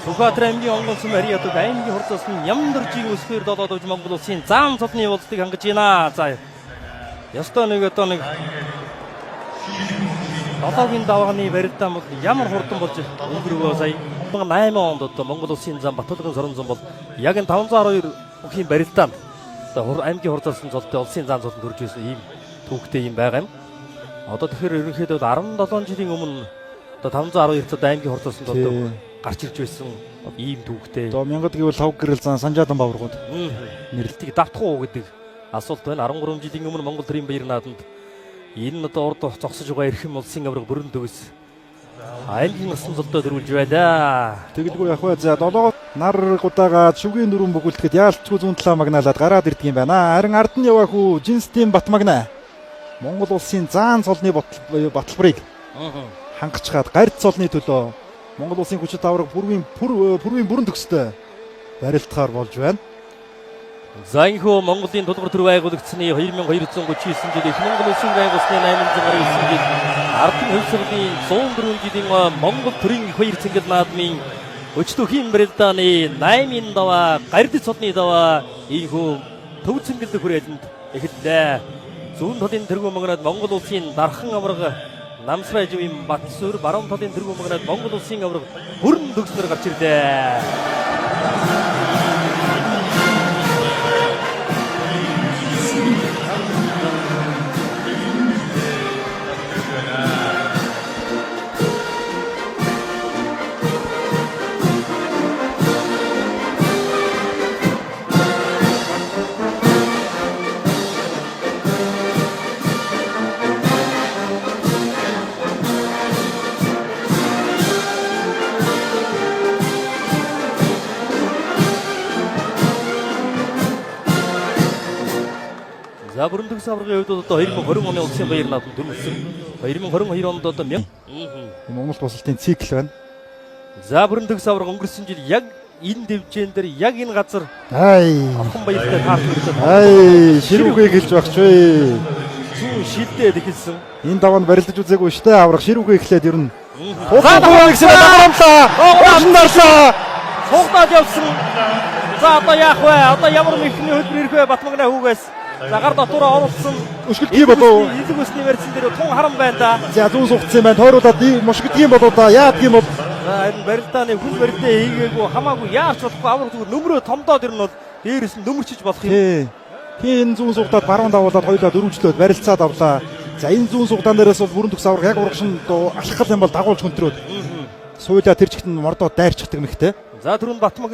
Сүхбаатар аймгийн онгон сүм харьяатуд аймгийн хурцаас нь Ямдаржийн өсвөр додоод өгж Монгол Улсын заам цолны уулзалтыг хангаж байна. За ёстой нэг одоо нэг долоогийн давааны барилдаан бол ямар хурдан болж өнгөрөөгөө сая 2008 онд одоо Монгол Улсын зам Батулгын Соронзон бол яг энэ 512 бүхийн барилдаан аймгийн хурцаасан золтой улсын заан золтод хүрж ирсэн ийм түүхтэй юм байгаа юм. Одоо тэгэхээр ерөнхийдөө 17 жилийн өмнө одоо 512 цад аймгийн хурцаасан золтой гарч ирж байсан ийм түүхтэй. Одоо 1000 гэвэл 5 гэрэл зан санжаадан бавргууд нэрлэлтийг давтах уу гэдэг асуулт байна. 13 жилийн өмнө Монгол төрийн баяр наадамд энэ одоо урд зогсож байгаа эрхэм улсын авраг бүрэн төгс аймгийн насан золтой дөрвөлж байлаа. Тэгэлгүй яг бай. За 7 нар гудаагаад шүгийн дөрвөн бөгөлдөд яалтчгүй зүүн талаа магнаалаад гараад ирдэг юм байна. Харин ард нь яваа хүү Жинстийн Батмагна Монгол Улсын заан цолны баталбарыг хангачгаад гард цолны төлөө Монгол Улсын хүчит авраг бүрвийн бүрэн төгстэй барилдахаар болж байна. За энэхүү Монголын тулгуур төр байгуулагдсны 2239 жилийн Монгол Улсын байгуулсны 869 жил ардын хөвсгөлийн 104 жилийн Монгол төрийн их баяр цэнгэл наадмын өчтөхийн барилдааны 8-ын даваа гард цолны даваа энэхүү төв цэнгэл хүрээлэнд эхэллээ. Зүүн талын тэргүүн магнад Монгол Улсын дархан авраг намсраж буйн Батцуур, баруун талын тэргүүн магнад Монгол Улсын авраг бүрэн төгснөр гарч ирлээ. За бүрэн төгс аваргын хувьд одоо 2020 оны улсын баяр наадам төрүүлсэн. 2022 онд одоо Монгол тусалтын цикл байна. За бүрэн төгс аварга өнгөрсөн жил яг энэ дэвжээн дээр яг энэ газар ахын баяртай таарсан. Ширүүгээ гэлж багч вэ. Зүүн шилдээд эхэлсэн. Энэ даваанд барилдаж үзээгүй шүү дээ. Аврах ширүүгээ эхлээд ер нь. Тулгуур гэсэн дамрамлаа. Уушлнарлаа. Цуглаад явсан. За одоо яах вэ? Одоо ямар мэхний хөдөлмөр ирэх вэ? Батмагны хүүгээс. За гар дотоороо оруулсан. Өшгөлтгий болов. Илэг усны барьсан дээр тун харам байна да. За зүүн сугцсан байна. Тойруулаад мушгдгийм болов да. Яадаг юм бол. За энэ барилдааны хүн барилдаа хийгээгүй хамаагүй яарч болохгүй авраг зүгээр нөмрөө томдоод ирнэ бол дээрээс нь нөмөрчиж болох юм. Тийм зүүн сугдаад баруун давуулаад хоёулаа дөрвөлжлөөд барилцаад авлаа. За энэ зүүн сугдаан дээрээс бол бүрэн төгс авраг яг урагшин алхах юм бол дагуулж хөнтрөөд суулаа тэр чигт нь мордоод дайрчихдаг мэхтэй. За түрүүнд Батмаг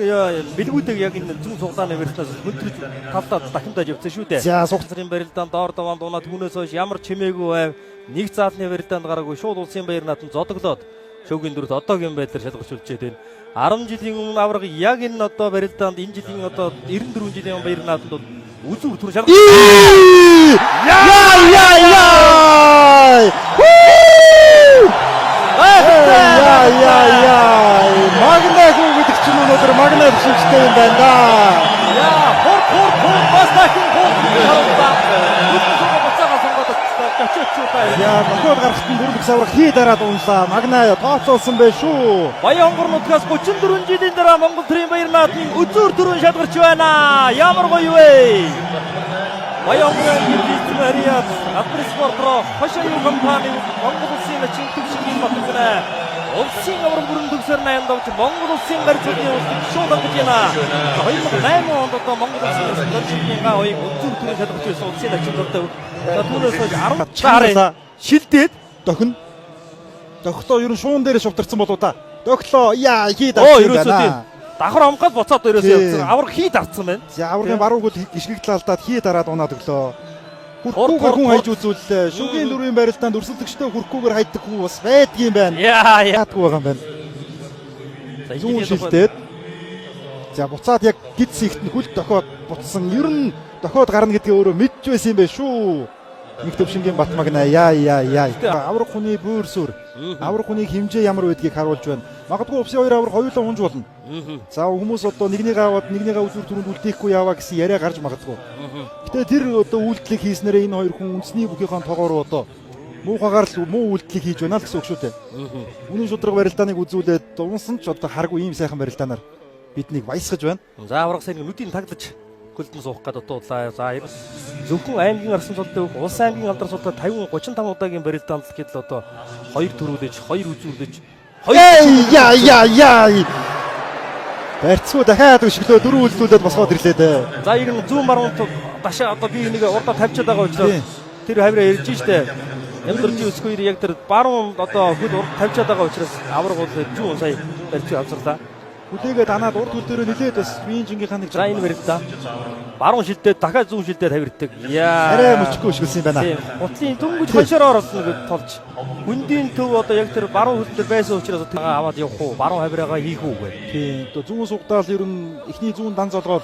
бэлгүүдийг яг энэ зүүн сугдааны барилдаас хөнтрөж талдаад дахимдаад явсан шүү дээ. За сугцрын барилдаан доор даваан дуунаад түүнээс хойш ямар чимээгүй байв. Нэг заалны барилдаанд гараагүй шууд улсын баяр наадам зодоглоод шөөгийн дүрт одоогийн байдлаар шалгуулчулжээд байна. 10 жилийн өмнө авраг яг энэ одоо барилдаанд энэ жилийн одоо 94 жилийн баяр наадамд бол үзүүр түр шалгуулсан. Магнайг гэдэг чинь өнөөдөр магнай бишимжтэй юм байна да. Хор бас дахин яа нөхөд гарахт нь бүрэн төгс авраг хий дараад унлаа. Магнай тооцоолсон bay шүү. Баянгор нутгаас 34 жилийн дараа Монгол төрийн баяр наадмын үзүүр төрөн шалгарч байна. Ямар гоё вэ? Баянгорын хэлбэрийн хариад Април спортроо хошоо компани Монгол улсын ачин төвшингийн батгана. Улсын авраг бүрэн төгсөр 8 давж Монгол улсын гарц зүйн улсын шууд авч байна. 2008 онд одоо Монгол улсын төвшингийн оёг үзүүр төрөн шалгарч байсан улсын ачин дуртай. За түүнээс хойш 10 цаараа шилдээд дохлоо ер нь шуун дээрээ шувтарсан болоо да. Дохлоо хий дарсан байна. Давхар хамгаад буцаад дээрээс явсан. Авраг хий дарсан байна. За аврагын барууг бол гიშгэгдлалдаад хий дараад унаад өглөө. Хүрхгүйгээр хүн хайж үзүүллээ. Шүгийн дөрвийн барилдаанд өрсөлдөгчтэй хүрхгүйгээр хайдаг хүн бас байдгийн байна. Яадгүй байгаа юм байна. Зүүн шилдээд. За буцаад яг гидс ихт нь хүл дохоод буцсан. Ер нь дохоод гарна гэдгээ өөрөө мэдж байсан юм байна шүү. Нэг төвшингийн Батмагна авраг хүний бөөрсөр авраг хүнийг хэмжээ ямар байдгийг харуулж байна. Магадгүй увсын хоёр авраг хоёулаа унж болно. За хүмүүс одоо нэгнийг аваад нэгнийгээ үзүүр түрүүнд үлдээхгүй яваа гэсэн яриа гарч магадгүй. Гэтэ тэр одоо үйлдэлийг хийснээрээ энэ хоёр хүн үндэсний бүхийнхээ тоогоор одоо муухагаар л муу үйлдэлийг хийж байна л гэсэн үг шүү дээ. Үнэн шударга барилдааныг үзүүлээд унсан ч одоо харгүй ийм сайхан барилдаанаар биднийг баясгаж байна. За авраг сайн нүдийг таглаж хөлдөн суух гэдэг дуудлаа. За зөвхөн аймгийн арсан цолтой улс аймгийн алдар цолтой 50 35 удаагийн барилдаанд л гэдэл одоо 2 төрүүлж 2 үзүүлж Барьцгүй дахиад өшгөлөө 4 үйлдүүлээд босгоод ирлээ дээ. За ер нь зүүн баруун дашаа одоо би энийг урдаа тавьчихад байгаа учраас тэр хавраа ярьж штэ. Ямдэрч өсгөөр яг тэр баруун одоо хөл урд тавьчихад байгаа учраас авраг бол зүүн сая барьцгүй авсарлаа. Хүлээгээд анаад урд хөл дээрээ нилээд бас Винжингийн ханыг за энэ барилдаа. Баруун шилдээд дахиад зүүн шилдээд хавирдаг. Арай мөчгөө өшгөлсөн юм байна. Хутлын дөнгөж хошороо орсон гэж толж. Хүндийн төв одоо яг тэр баруун хөл дээр байсан учраас тагаа аваад явах уу? Баруун хавираага хийх үү гэ. Тийм. Одоо зүүн сугдаал ер нь эхний зүүн дан золгоод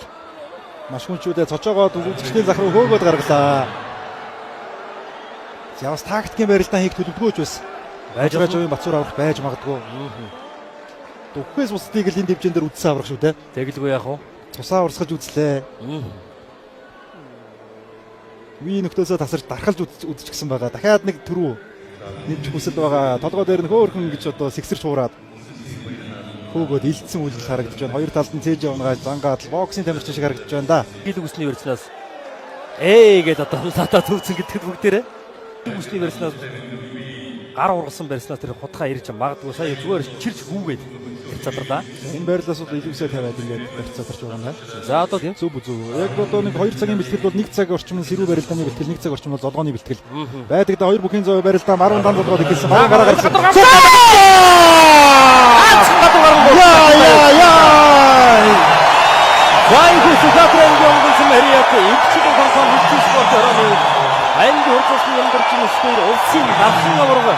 маш хүнчүүдээ цочоогоод үзэгчдийн зах руу хөөгөөд гаргалаа. За бас тактикийн барилдаан хийх төлөвлөгөөж байсан. Байж байгаа Батцуур аврах байж магадгүй. Үхээс устдыг л энэ дэвжэн дээр үдсэн аврах шүү дээ. Тэгэлгүй яах вэ? Тусаа урсгаж үзлээ. Вий нөхдөөсөө тасарч дархалж үзчихсэн байгаа. Дахиад нэг төрүү нэмж хүсэл байгаа. Толгой дээр нь хөөхөн гэж одоо сэгсэрч хуураад хөөгөөд илдсэн үйлдэл харагдаж байна. Хоёр талд нь цээж явнгаа зангаад боксийн тамирчин шиг харагдаж байна да. Гил үсний барьснаас гээд одоо лата төвцөн гэдэг бүгдээрээ үсний барьснаас гар ургасан барьснаас тэр хутгаа ирж магадгүй сая зүгээр чирч хүүгээд барьцаадарлаа. Энэ байрлалаас бол илүүсээ тавиад ингээд барьцаадарч байгаа юм байна. За одоо тийм зөв. Яг одоо нэг 2 цагийн бэлтгэл бол 1 цаг орчим нь сэрүү барилдааны бэлтгэл, 1 цаг орчим бол золгооны бэлтгэл. Байдаг да хоёр бүхийн зов барилдаа марун дан золгоод ихсэн. Марун гараа гарсан. Вайнхүү Сухатрын гомдсон хариат өвчтөн компани хөлтийн спорт орооны аймгийн хурцлын ямдарчин өсгөр улсын давсан аварга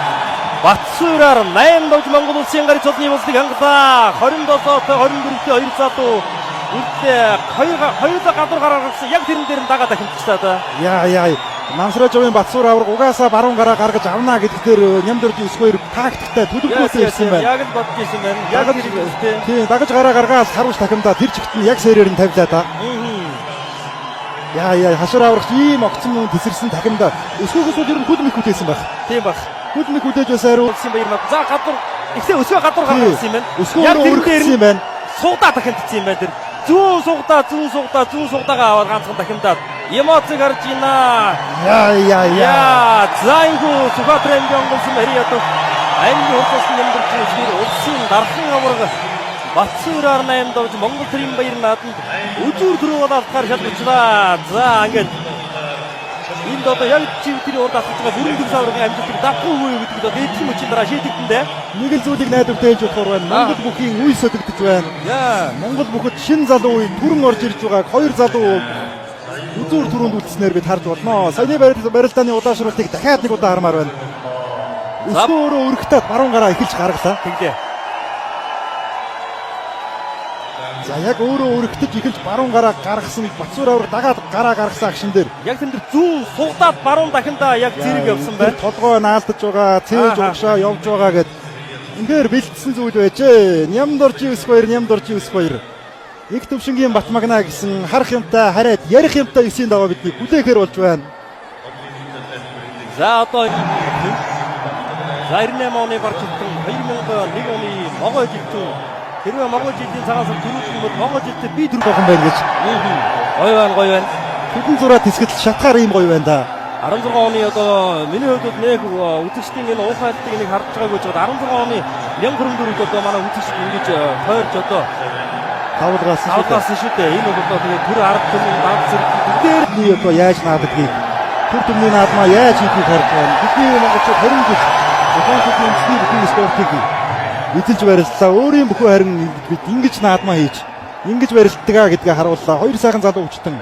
Батцуураар 8 давж Монгол улсын гарц цолны улсыг хангалаа. 27-24-т 2 залуу Үлдээ хоёулаа гадуур гаргасан яг тэрэн дээр нь дагаа дахимжлаа да. Яа. Мансраажовын Батсуур авраг угаасаа баруун гараа гаргаж авна гэдгээр Нямдоржийн Өсгөөөр тактиктай төлөвлөсөн ирсэн байна. Яг л бодож ирсэн байна. Яг л тийм. Тийм, дагаж гараа гаргаад харуулж тахимдаа тэр чигт нь яг сэрээр нь тавилаа та. Яа, хашир аврагч ийм огцон мөн тесэрсэн тахимдаа Өсгөөгөөс бол ер нь хүлмэх хүлээсэн байх. Тийм баг. Хүлмэх хүлээж байсан хариу Улсын баяр маа. За гадуур ихтэй өсгөө гадуур гаргасан юм байна. Өсгөөрөө өргөсөн юм байна. Суугдаа дахимдсан юм байна тэр. Зүүн суугдаага аваад ганцхан дахимдаад эмоцыг харж байна. Яа. За энэ Сүхбаатар аймгийн онгоцсон Мариат аймгийн хурцсан Нямдоржийн Өсгөөөр улсын дархан авраг Батсуураар 8 давж Монгол төрийн баяр нааданд үзүүр төрөөр алдахаар шалгуулчлаа. За ингээд энд одоо яг чивтэр урд авах байгаа бүрэн төгс аврагын амжилтыг давхгүй үгүй гэдэг одоо эдгээр мөчийн дараа шийдэгдэндээ Нэг л зүйлийг найдвартай хэлж болохоор байна. Монгол бүхийн үе содогдож байна. Монгол бүхэд шин залуу үе түрэн орж ирж байгааг хоёр залуу үзүүр түрүүнд үлдснээр бид харж болно. Саяны барилдааны удаашруултыг дахиад нэг удаа хармаар байна. Өсгөөрөө өргөтөд баруун гараа эхэлж гаргалаа. тэглээ. За яг өөрөө өргөтөж эхэлж баруун гараа гаргасан Батсуур авраг дагаад гараа гаргасан агшин дээр Яг тэнд зүүн суугдаад баруун дахиндаа яг зэрэг явсан байна. толгой наалдаж байгаа, цээж угшаа явж байгаа гэд үнээр бэлдсэн зүйл байжээ. Нямдоржийн Өсгөөөр их төвшингийн Батмагна гэсэн харах юмтай хараад ярих юмтай 9-ийн даваа бидний хүлээхээр болж байна. За одоо 98 оны барчилтан 2001 оны Могой жилтэн хэрвээ Могой жилийн цагаас түрүүлсэн бол Могой жилтэй би Гоё байна гэж. гоё байна. Хэдэн зураа тэсгэд шатгаар ийм гоё байна да. 16 оны одоо миний хувьд нэг үзэгчдийн энэ уухайлтыг нэг харж байгааг гэж бод 16 оны 1024-д одоо манай үзэгчд ингэж тойрч одоо Тавлгаасан шүү дээ. Энэ бол одоо тэгээ төр арга түмний баг зэрэг дээр нь одоо яаж нааддгийг тэр түмний наадмаа яаж хийхийг харж байна. Бидний монголчууд харин гэж Японы үндэсний бүхий спортыг эзэлж бариллаа. Өөрийн бүхий харин бид ингэж наадмаа хийж ингэж барилдгаа гэдгээ харууллаа. Хоёр сайхан залуу хүчтэн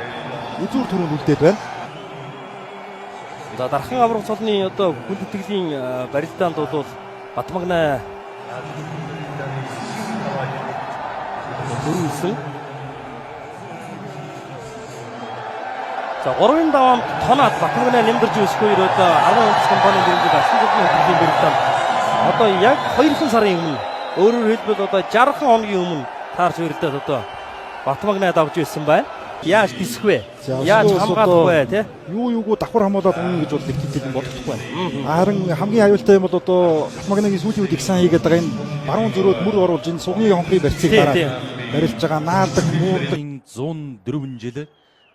үзүүр түрүүнд үлдээд байна. За дархан аврах цолны одоо хүн тэтгэлийн барилдаанд бол Батмагна дөрвөлсөн. За 3-ын даваанд тоноод Батмагна Нямдоржийн Өсгөөөр одоо 10 онц компанийн дэргэд асан цолны хөтөлбөрийн барилдаанд одоо яг 2 сарын өмнө өөрөөр хэлбэл одоо 60 хоногийн өмнө таарч барилдаад одоо Батмагна давж ирсэн байна. Яаж дисэх вэ? Яаж хамгаалах вэ, тэ? Юугуу давхар хамгаалаад унах гэж бол их хэлбэл бодохгүй байна. Харин хамгийн аюултай юм бол одоо Батмагнагийн сүүлийн үед их сайн хийгээд байгаа энэ баруун зөрөөд мөр оруулж энэ сугны хонхрын барьцыг дараа барилж байгаа наадаг муудаг 104 жил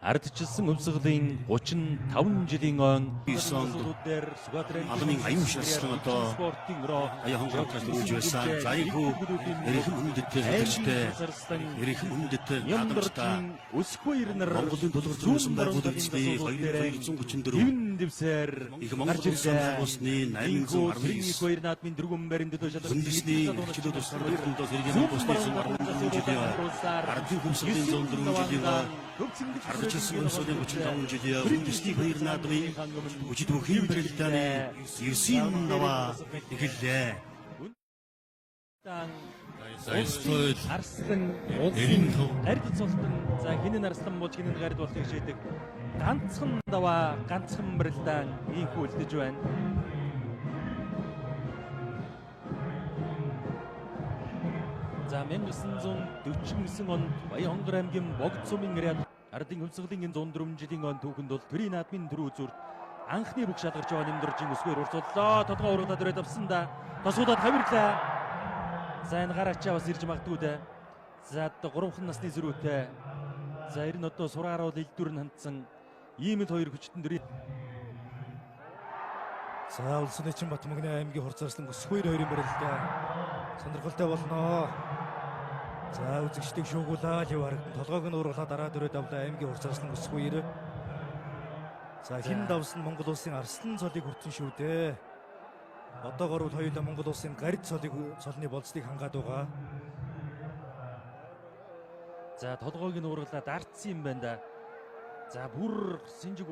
ардчилсан өмсгөлийн 35 жилийн он 9 онд албаны аюун шилжсэн одоо аяхан графикаас төрүүлж байсан. За ийхүү эрхэм хүндэтэй хэлжтэй эрхэм хүндэтэй Нямдоржийн Өсгөөөр нар Монголын төлөв зүүн байгууллагын эзний 2234 дэвсээр их Монгол улсын улсны 819 хоёр наадмын дөрвөн барин төлөө Хүндэсний хичээлүүд тусгаар барилдаа зэргийн улсны 114 жилийн ардын хүмслийн 104 жилийн ардчилсан улсны 35 жилийн Хүндэсний хоёр наадмын хүчит барилдааны 9-ийн даваа эхэллээ. Стоит Арслан Эрин төв ард цолтон за хинэн арслан болж хинэн гард болохыг шийдэг ганцхан даваа ганцхан барилдаан ийхүү үлдэж байна. За 1949 онд Баянгар аймгийн Богд сумын ирээд ардын өмсгөлийн 104 жилийн он түүхэнд бол төрийн наадмын төр үзүүрт анхны бүх шалгарч байгаа Нямдоржийн Өсгөөөр урцууллаа. Тодгоо уруудаад өрөөд авсан да. Тосуудад хавирлаа. За энэ гараачаа бас ирж магадгүй дээ. За 3хан насны зөрүүтэй. За ер нь одоо сураараа бол элдвэр нь хандсан ийм л хоёр хүчтэн дөрийн. За улсын эчин Батмагны аймгийн хурцаарслан Өсгөөөр хоёрын барилдаа сонирхолтой болно. За үзэгчдийг шуугуулаад яв харагдан толгойг нь уурлаад дараад өрөөд авлаа аймгийн хурцаарслан Өсгөөөр. За хин давсан Монгол улсын арслан цолыг хүртэн шүү дээ. Одоогоор бол хоёулаа Монгол улсын гард цолны болцлыг хангаад байгаа. За толгойг нь уурлаад ардсан юм байна да. За бүр синжиг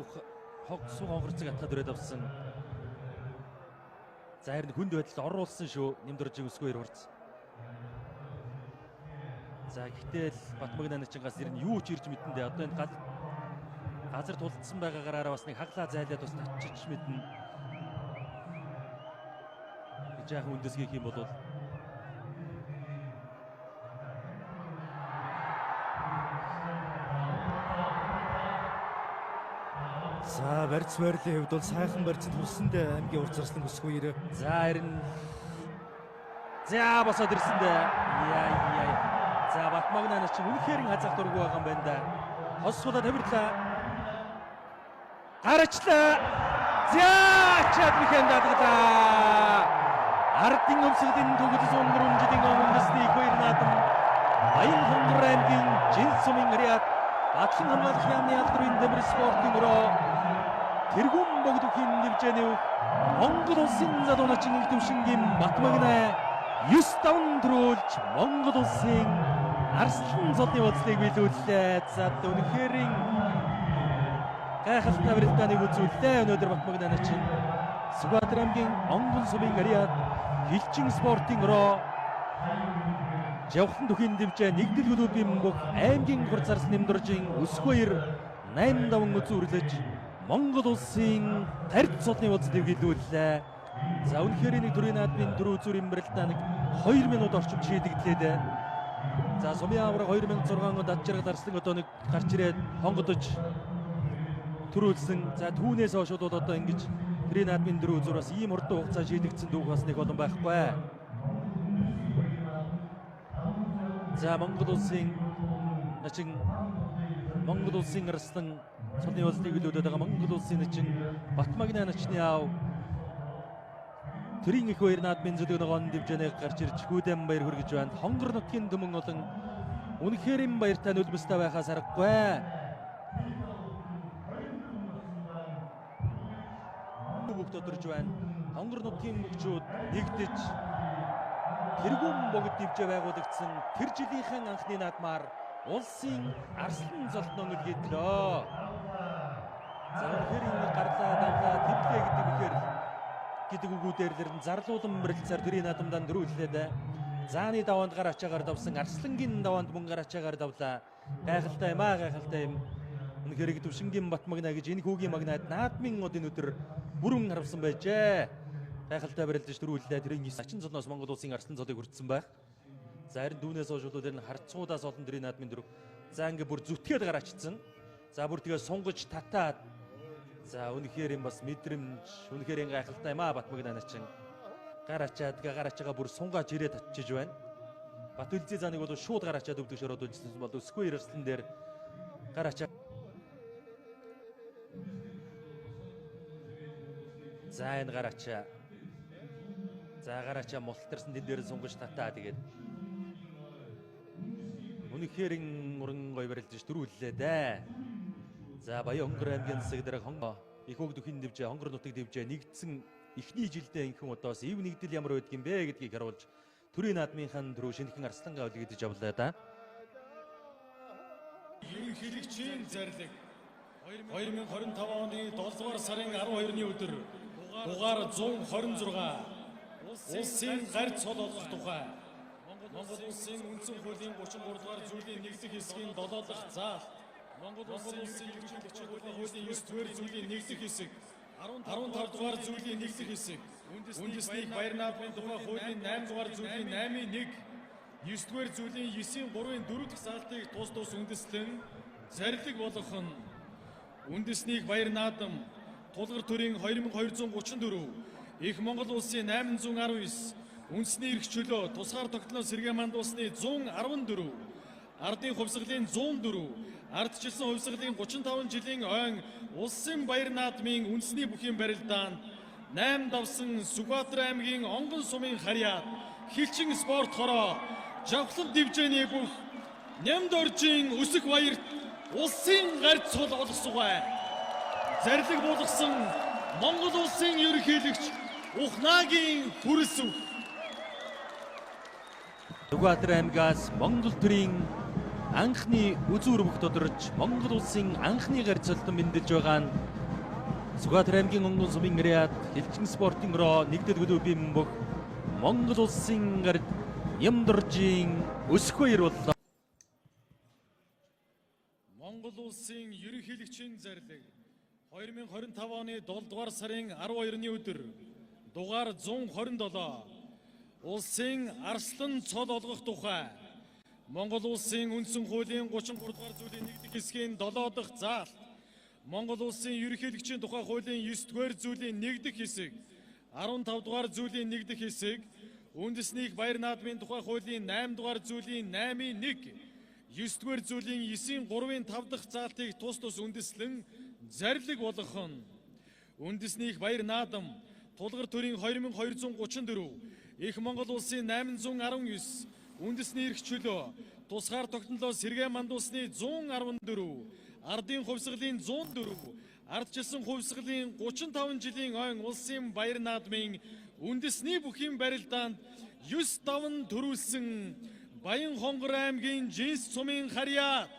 хог суу хонгорцыг атгаад өрөөд авсан. За харин хүнд байдалд оруулсан шүү Нямдоржийн Өсгөөөр хурц. За гэтэл Батмагнаанчингаас ер нь юу ч ирж мэдэндээ одоо энэ газар тулдсан байгаагаараа бас нэг хаглаа зайлаад бас татчих мэднэ. Жаахан үндэс гэх юм бол За барьц байрлалын хувьд бол сайхан барьцанд хүссэндээ аймгийн урт зарслан өсгөө ирээ. за харин за босоод ирсэндээ яа. За Батмагнаанч үнэхээр хазах дургүй байгаа юм байна да. Хосгода тавирлаа. Гарачлаа. За чад мэхэн дадагда. Ардын өмсгөлийн төгөлс өндрөмжийн өмнөсний хоёр наадам Баян Хонгор аймгийн Жинсумын Ариат Батлан хамгаалах яамны алдрын дэвэр спортын өрөө тэргүүн богдохын нэвжээний Монгол улсын задууначин төвшингийн Батмагнаа 9-5 төрүүлж Монгол улсын Арслан цолны бодлыг биелүүллээ. За үнэхээр гайхалтай барилдааныг үзүүллээ. Өнөөдөр Батмагнаач Сүхбаатар аймгийн Онгон сумын Ариат Хилчин спортын өрөө Жавхан түхийн дэвжээ нэгдэл клубын бүх аймгийн хур зарс нэмдуржийн өсгөөр 8-5 үзүүрлэж Монгол улсын тард цолны бодлыг биелүүллээ. За үнэхээр нэг төрийн наадмын 4 үзүүрийн барилдааныг 2 минут орчим шийдэгдлээ. За сумын авраг 2006 онд ад жаргал арслан одоо нэг гарч ирээд хонгодож төрүүлсэн. За түүнээс хойш одоо ингэж төрийн наадмын 4 үзүүр бас ийм хурдан хугацаа шийдэгдсэн дүүх бас нэг олон байхгүй. За Монгол улсын арслан цолны бодлыг биелүүлээд байгаа Монгол улсын Батмагнаачны аав төрийн их баяр наадмын зөвлөгөө ногоон дэвжээнэ гарч ирж хүүдэн баяр хүргэж байна. Хонгор нутгийн түмэн олон үнэхээр баяртай нөлмөстэй байхаас аргагүй. Бүгд тодорж байна. Хонгор нутгийн мөгчүүд нэгдэж тэргүүн богд дэвжээ байгуулагдсан тэр жилийнхэн анхны наадмаар улсын Арслан цолтноо нөлгөөдлөө. За үнэхээр гарлаа давлаа тэмдлээ гэдэг үгүүдээр зарлуулан барилцаар төрийн наадамдаа дөрүүллээ. Зааны даваанд гар ачаагаар давсан Арслангийн даваанд мөн гар ачаагаар давлаа. Гайхалтай юм. Үнэхээр төвшингийн Батмагнаа гэж энэ хүүгийн магнаад наадмын одын өдөр бүрэн харавсан байжээ. Гайхалтай барилдаж дөрүүллээ. Тэрийн ачин цолноос Монгол улсын Арслан цолыг хүртсэн байх. За харин дүүнээс хойш энэ харцуудаас олон төрийн наадмын дөрөв. За ингээ бүр зүтгээд гар ачсан. За бүр тэгээ сунгаж татаад. За үнэхээр юм бас мэдрэмж үнэхээр гайхалтай юм Батмагнаач гар ачаагаа бүр сунгааж ирээд татчихж байна. Бат үлзий зааныг бол шууд гар ачаад өвдөж ороод үлдсэн бол өсгөө ирсэн дээр гар ачаа. За энэ гар ачаа. За гар ачаа мултарсан тэн дээр сунгаж татаа тэгээд үнэхээр уран гой барилдаж дөрүүллээ дээ. За Баян Хонгор аймгийн засаг дарга их хог түхийн дэвжээ Хонгор нутаг дэвжээ нэгдсэн эхний жилдээ инхэн удаас ив нэгдэл ямар байдаг юм бэ гэдгийг харуулж төрийн наадмынхан дөрөв шинэхэн Арслангаа үлгэж авлаа да. Ерөнхийлөгчийн зарлиг 2025 оны 7 дугаар сарын 12-ны өдөр дугаар 126 улсын гарь цол олох тухай Монгол улсын үндсэн хуулийн 33 дугаар зүйлийн 1 дэх хэсгийн 7 дахь заалт Монгол улсын ерөнхийлөгчийн хуулийн 9 дугаар зүйлийн 1 дэх хэсэг 15 дугаар зүйлийн 1 дэх хэсэг үндэсний баяр наадмын тухай хуулийн 8 дугаар зүйлийн 8-ийн 1 9 дугаар зүйлийн 9-ийн 3-ын 4 дахь заалтыг тус үндэслэн зарлиг болгох нь үндэсний баяр наадам тулгар төрийн 2234 их Монгол улсын 819 үндэсний эрх чөлөө тусгаар тогтнол сэргээ мандуусны 114 ардын хувьсгалын 104 ардчилсан хувьсгалын 35 жилийн ойн улсын баяр наадмын үндэсний бүхийн барилдаанд 8 давсан Сүхбаатар аймгийн Онгон сумын Харьяат Хилчин спорт хороо Жавхлан дэвжээний бүх нямд оржийн өсөх баярт улсын гарь цол олгосгоо зарлиг болгосон Монгол улсын ерөнхийлөгч Ухнаагийн хүрэлцв. Сүхбаатар аймгаас Монгол төрийн анхны үзүүр бүх тодорч Монгол улсын анхны гарь цолтон бэлдэж байгаа нь Сүхбаатар аймгийн Онгон сумын Ариат Хилчин спортын өрөө нэгдэл клубын бүх Монгол улсын гарь нямдоржийн өсөх баяр боллоо. улсын ерөнхийлөгчийн зарлиг 2025 оны 7 дугаар сарын 12-ны өдөр дугаар 127 улсын арслан цол олгох тухай Монгол улсын үндсэн хуулийн 33 дугаар зүйлийн 1-р хэсгийн 7 дахь заалт Монгол улсын ерөнхийлөгчийн тухай хуулийн 9-р зүйлийн 1-р хэсэг 15 дугаар зүйлийн 1-р хэсэг үндэсний баяр наадмын тухай хуулийн 8 дугаар зүйлийн 8-ийн 1 9-р зүйлийн 9-ийн 3-ын 5 дахь заалтыг тус тус үндэслэн зарлиг болгох нь үндэсний баяр наадам тулгар төрийн 2234 их Монгол улсын 819 үндэсний эрх чөлөө тусгаар тогтнолоо сэргээн мандуусны 114 ардын хувьсгалын 104 ардчилсан хувьсгалын 35 жилийн ойн улсын баяр наадмын үндэсний бүхийн барилдаанд 9 даван төрүүлсэн Баян Хонгор аймгийн Жинс цумын харьяат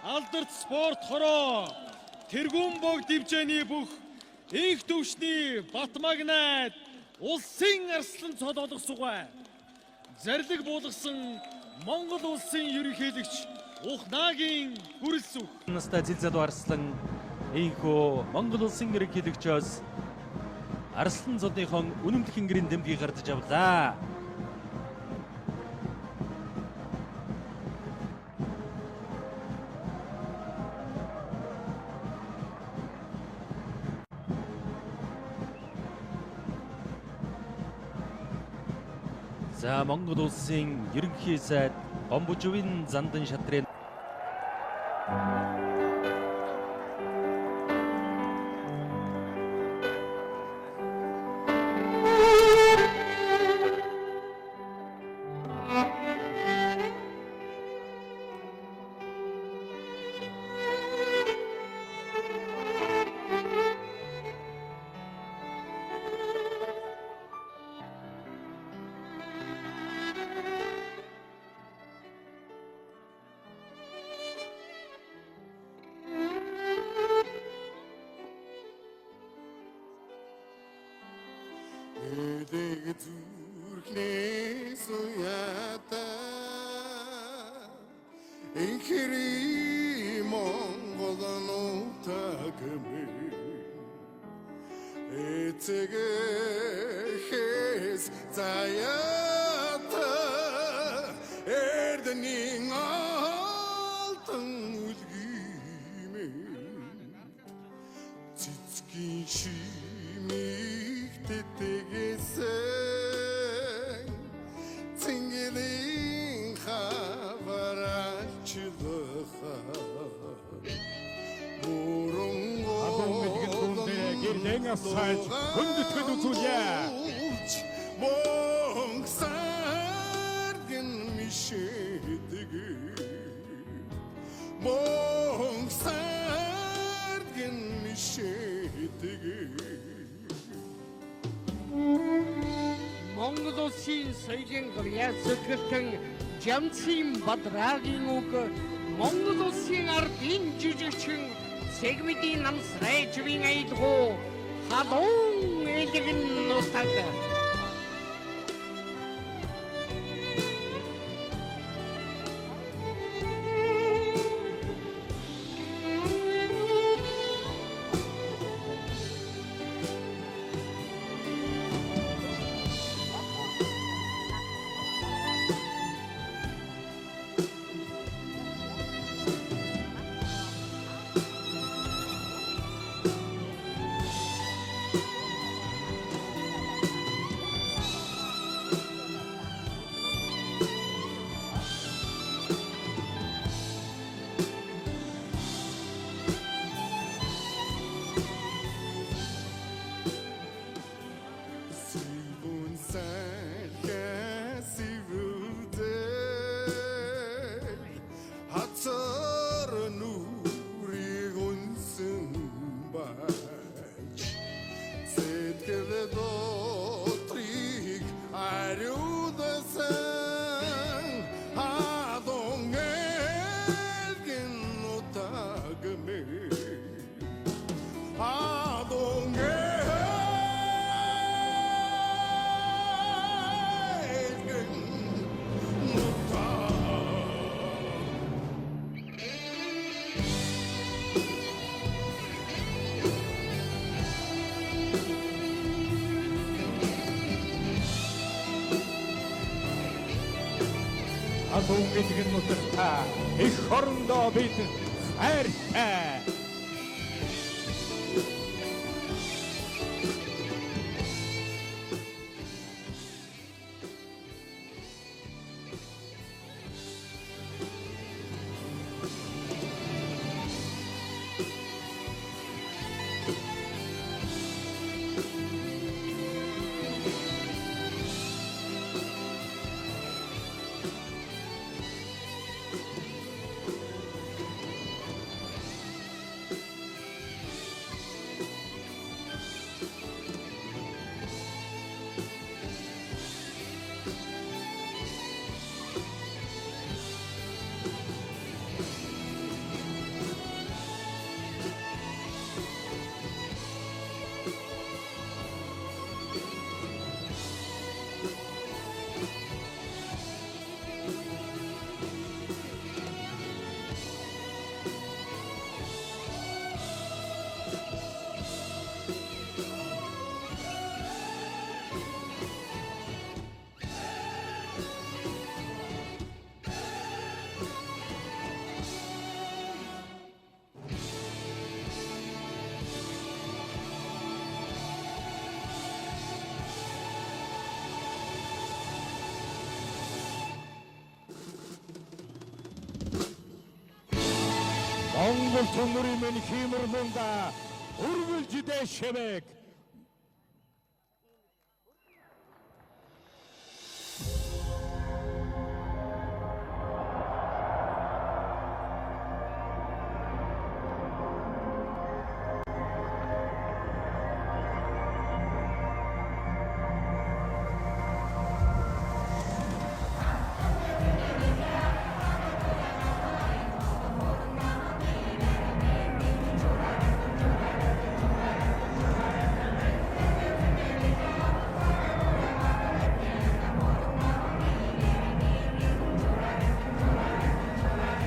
алдарт спорт хороо тэргүүн богд хэмжээний бүх их төвчний Батмагнайд улсын арслан цол олох сугай зарлиг буулгасан Монгол улсын ерөнхийлөгч Ухнагийн хүрэлцүүх настай Зилзал Арслан ийхүү Монгол улсын ерөнхийлөгчөөс Арслан цолныхон үнэмлэх ингэрийн дэмжийг гардаж авлаа. За Монгол улсын ерөнхий сайд Гомбожовын зандан шатрын Эдэг зүрхнээс уята Энхэри Монгол нутагмэ Эцэгээс заяата Эрдэнийн алтан үлгиймэ Цэцгийн шимийг тэтэгэсэн Цэнгэлийн хаваралчлахаа Абон мэдгэн дүндээ гэрлэн асааж хүндэтгэл үзүүлье. Монсаргэн мишэдэг Монсаргэн мишэдэг Монгол улсын соёлын гэрээс зөвхөн Жамцын Бадрагийн үг Монгол улсын ардын жижигчин Сегмэдийн намсрайчвын айдгуу халуун элгэн нутаг халуун мэдгэн нутагта их хорондоо бид хайртай. Монгол төмөрийн минь хиймэрлэнда үргэлжидэ шивэг.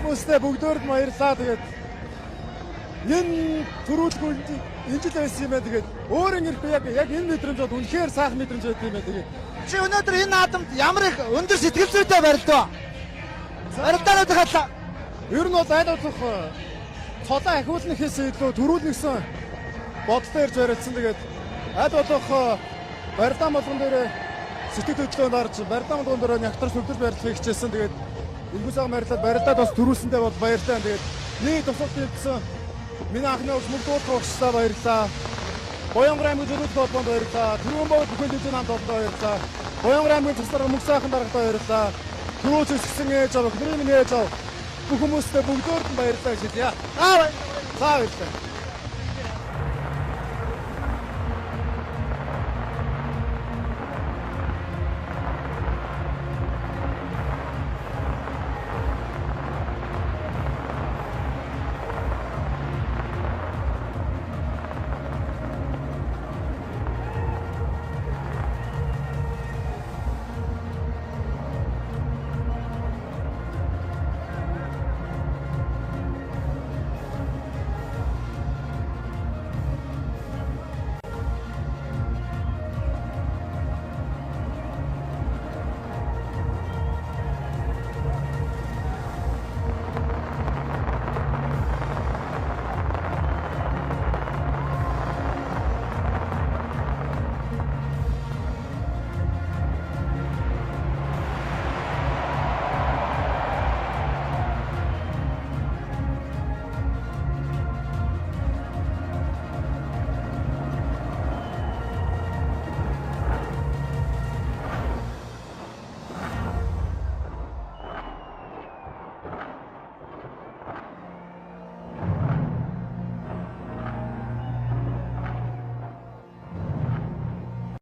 Хүмүүстэй бүгдөөд баярлаа. Тэгээд энэ төрүүлгүүнд энэ жил байсан юм байна. Тэгээд өөрийн ирэх яг энэ мэдрэмж бод үнэхээр сайхан мэдрэмж байт юм байна. Тэгээд Чи өнөөдөр энэ наадамд ямар их өндөр сэтгэл зүйтэй барилдаа. Барилдаанууд хатлаа. ер нь бол аль болох цолоо ахиулнахээс илүү төрүүлнэсэн бодолтой ирж барилдсан. Тэгээд аль болох барилдаан болгон дээр сэтгэл хөдлөлтөнд орж барилдаан болгон дээр нягтрал сүлдэж барилдахыг хичээсэн. Тэгээд Ингүүс ах баярлалаа. Барилдаад бас төрүүлсэндээ бол баярлалаа. Тэгээд нэг тусалт хийсэн миний анхны ус мөрдөөд багшлаа баярлалаа. Боёнгор аймгийн зөвлөлт холбоонд баярлалаа. Түрүүнбод бүхэн дэвтэн хамт олдоо баярлалаа. Боёнгор аймгийн цэцлэг мөнх сайхан дарагтаа баярлалаа. Түрүү зэсгсэн ээж аваа, хөрийн ээж аваа бүх хүмүүстээ бүгдөөд нь баярлалаа гэж хэлье. За баярлалаа.